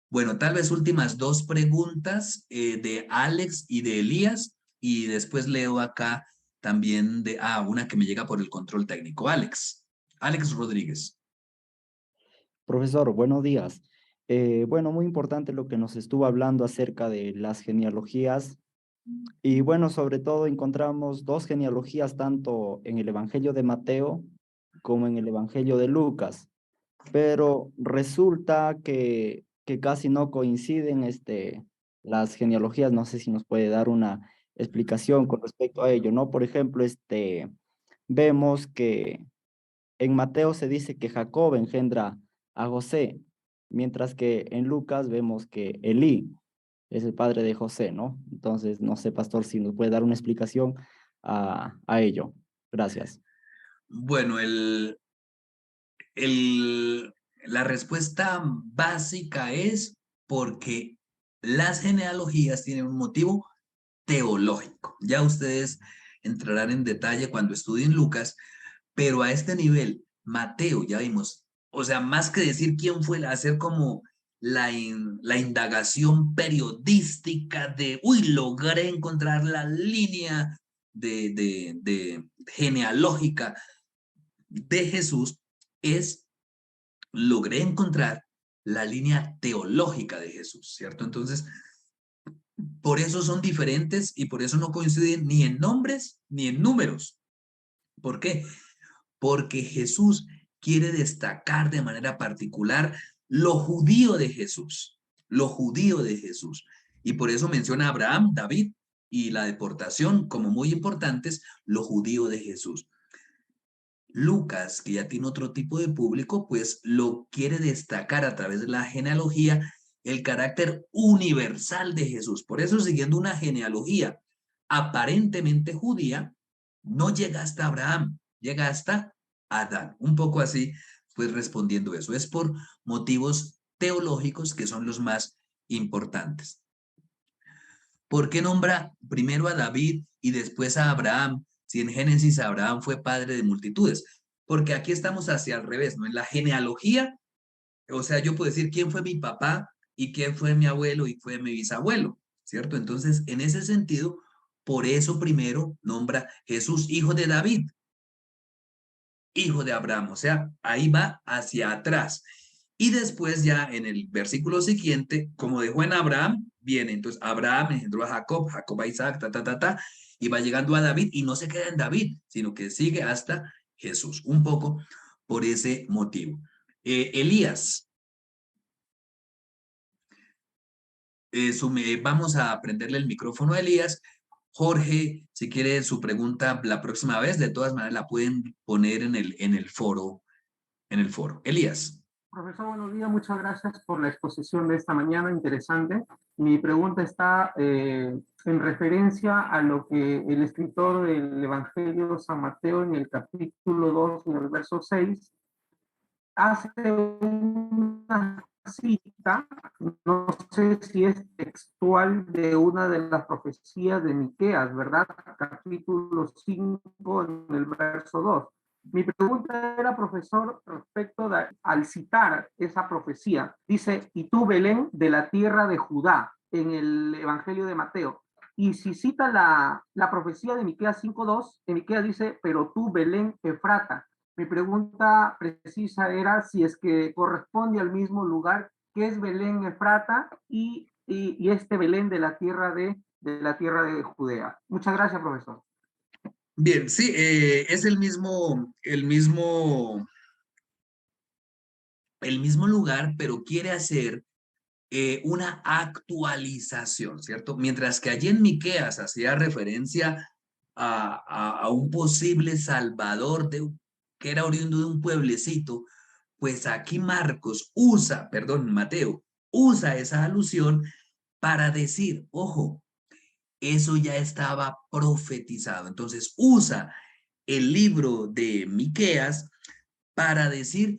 Bueno, tal vez últimas dos preguntas de Alex y de Elías, y después leo acá también de, una que me llega por el control técnico. Alex Rodríguez. Profesor, buenos días. Bueno, muy importante lo que nos estuvo hablando acerca de las genealogías. Y bueno, sobre todo encontramos dos genealogías tanto en el Evangelio de Mateo como en el Evangelio de Lucas. Pero resulta que casi no coinciden las genealogías. No sé si nos puede dar una explicación con respecto a ello, ¿no? Por ejemplo, vemos que en Mateo se dice que Jacob engendra a José, mientras que en Lucas vemos que Elí es el padre de José, ¿no? Entonces, no sé, pastor, si nos puede dar una explicación a ello. Gracias. Bueno, la respuesta básica es porque las genealogías tienen un motivo teológico. Ya ustedes entrarán en detalle cuando estudien Lucas, pero a este nivel, Mateo, ya vimos, o sea, más que decir quién fue, hacer como la indagación periodística de, logré encontrar la línea de genealógica de Jesús, logré encontrar la línea teológica de Jesús, ¿cierto? Entonces, por eso son diferentes y por eso no coinciden ni en nombres ni en números. ¿Por qué? Porque Jesús quiere destacar de manera particular lo judío de Jesús, lo judío de Jesús. Y por eso menciona a Abraham, David y la deportación como muy importantes, lo judío de Jesús. Lucas, que ya tiene otro tipo de público, pues lo quiere destacar a través de la genealogía, el carácter universal de Jesús. Por eso, siguiendo una genealogía aparentemente judía, no llega hasta Abraham, llega hasta Adán. Un poco así, pues respondiendo eso. Es por motivos teológicos que son los más importantes. ¿Por qué nombra primero a David y después a Abraham? Si en Génesis Abraham fue padre de multitudes. Porque aquí estamos hacia al revés, ¿no? En la genealogía, o sea, yo puedo decir quién fue mi papá y quién fue mi abuelo y fue mi bisabuelo, ¿cierto? Entonces, en ese sentido, por eso primero nombra Jesús, hijo de David, hijo de Abraham, o sea, ahí va hacia atrás. Y después ya en el versículo siguiente, como dejó en Abraham, viene entonces Abraham engendró a Jacob, Jacob a Isaac, y va llegando a David y no se queda en David, sino que sigue hasta Jesús, un poco por ese motivo. Elías, vamos a prenderle el micrófono a Elías. Jorge, si quiere su pregunta la próxima vez, de todas maneras la pueden poner en el foro. Elías. Profesor, buenos días. Muchas gracias por la exposición de esta mañana, interesante. Mi pregunta está en referencia a lo que el escritor del Evangelio de San Mateo en el capítulo 2, en el verso 6, hace una cita, no sé si es textual, de una de las profecías de Miqueas, ¿verdad? Capítulo 5, en el verso 2. Mi pregunta era, profesor, respecto al citar esa profecía. Dice, y tú, Belén, de la tierra de Judá, en el Evangelio de Mateo. Y si cita la profecía de Miqueas 5:2, en Miqueas dice, pero tú, Belén, Efrata. Mi pregunta precisa era si es que corresponde al mismo lugar que es Belén Efrata y este Belén de la tierra de Judea. Muchas gracias, profesor. Bien, sí, es el mismo lugar, pero quiere hacer una actualización, ¿cierto? Mientras que allí en Miqueas hacía referencia a un posible salvador que era oriundo de un pueblecito, pues aquí Mateo usa esa alusión para decir, ojo, eso ya estaba profetizado. Entonces usa el libro de Miqueas para decir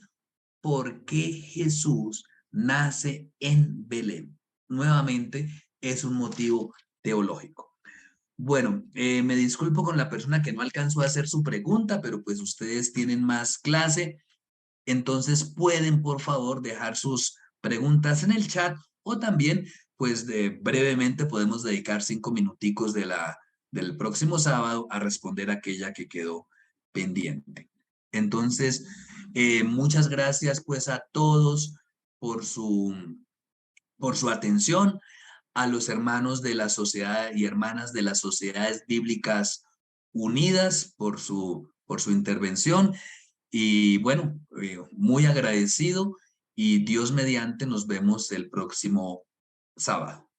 por qué Jesús nace en Belén. Nuevamente es un motivo teológico. Bueno, me disculpo con la persona que no alcanzó a hacer su pregunta, pero pues ustedes tienen más clase, entonces pueden por favor dejar sus preguntas en el chat o también pues brevemente podemos dedicar 5 minuticos del próximo sábado a responder aquella que quedó pendiente. Entonces, muchas gracias pues a todos por su atención, a los hermanos de la sociedad y hermanas de las sociedades bíblicas unidas por su intervención y bueno, muy agradecido y Dios mediante nos vemos el próximo sábado.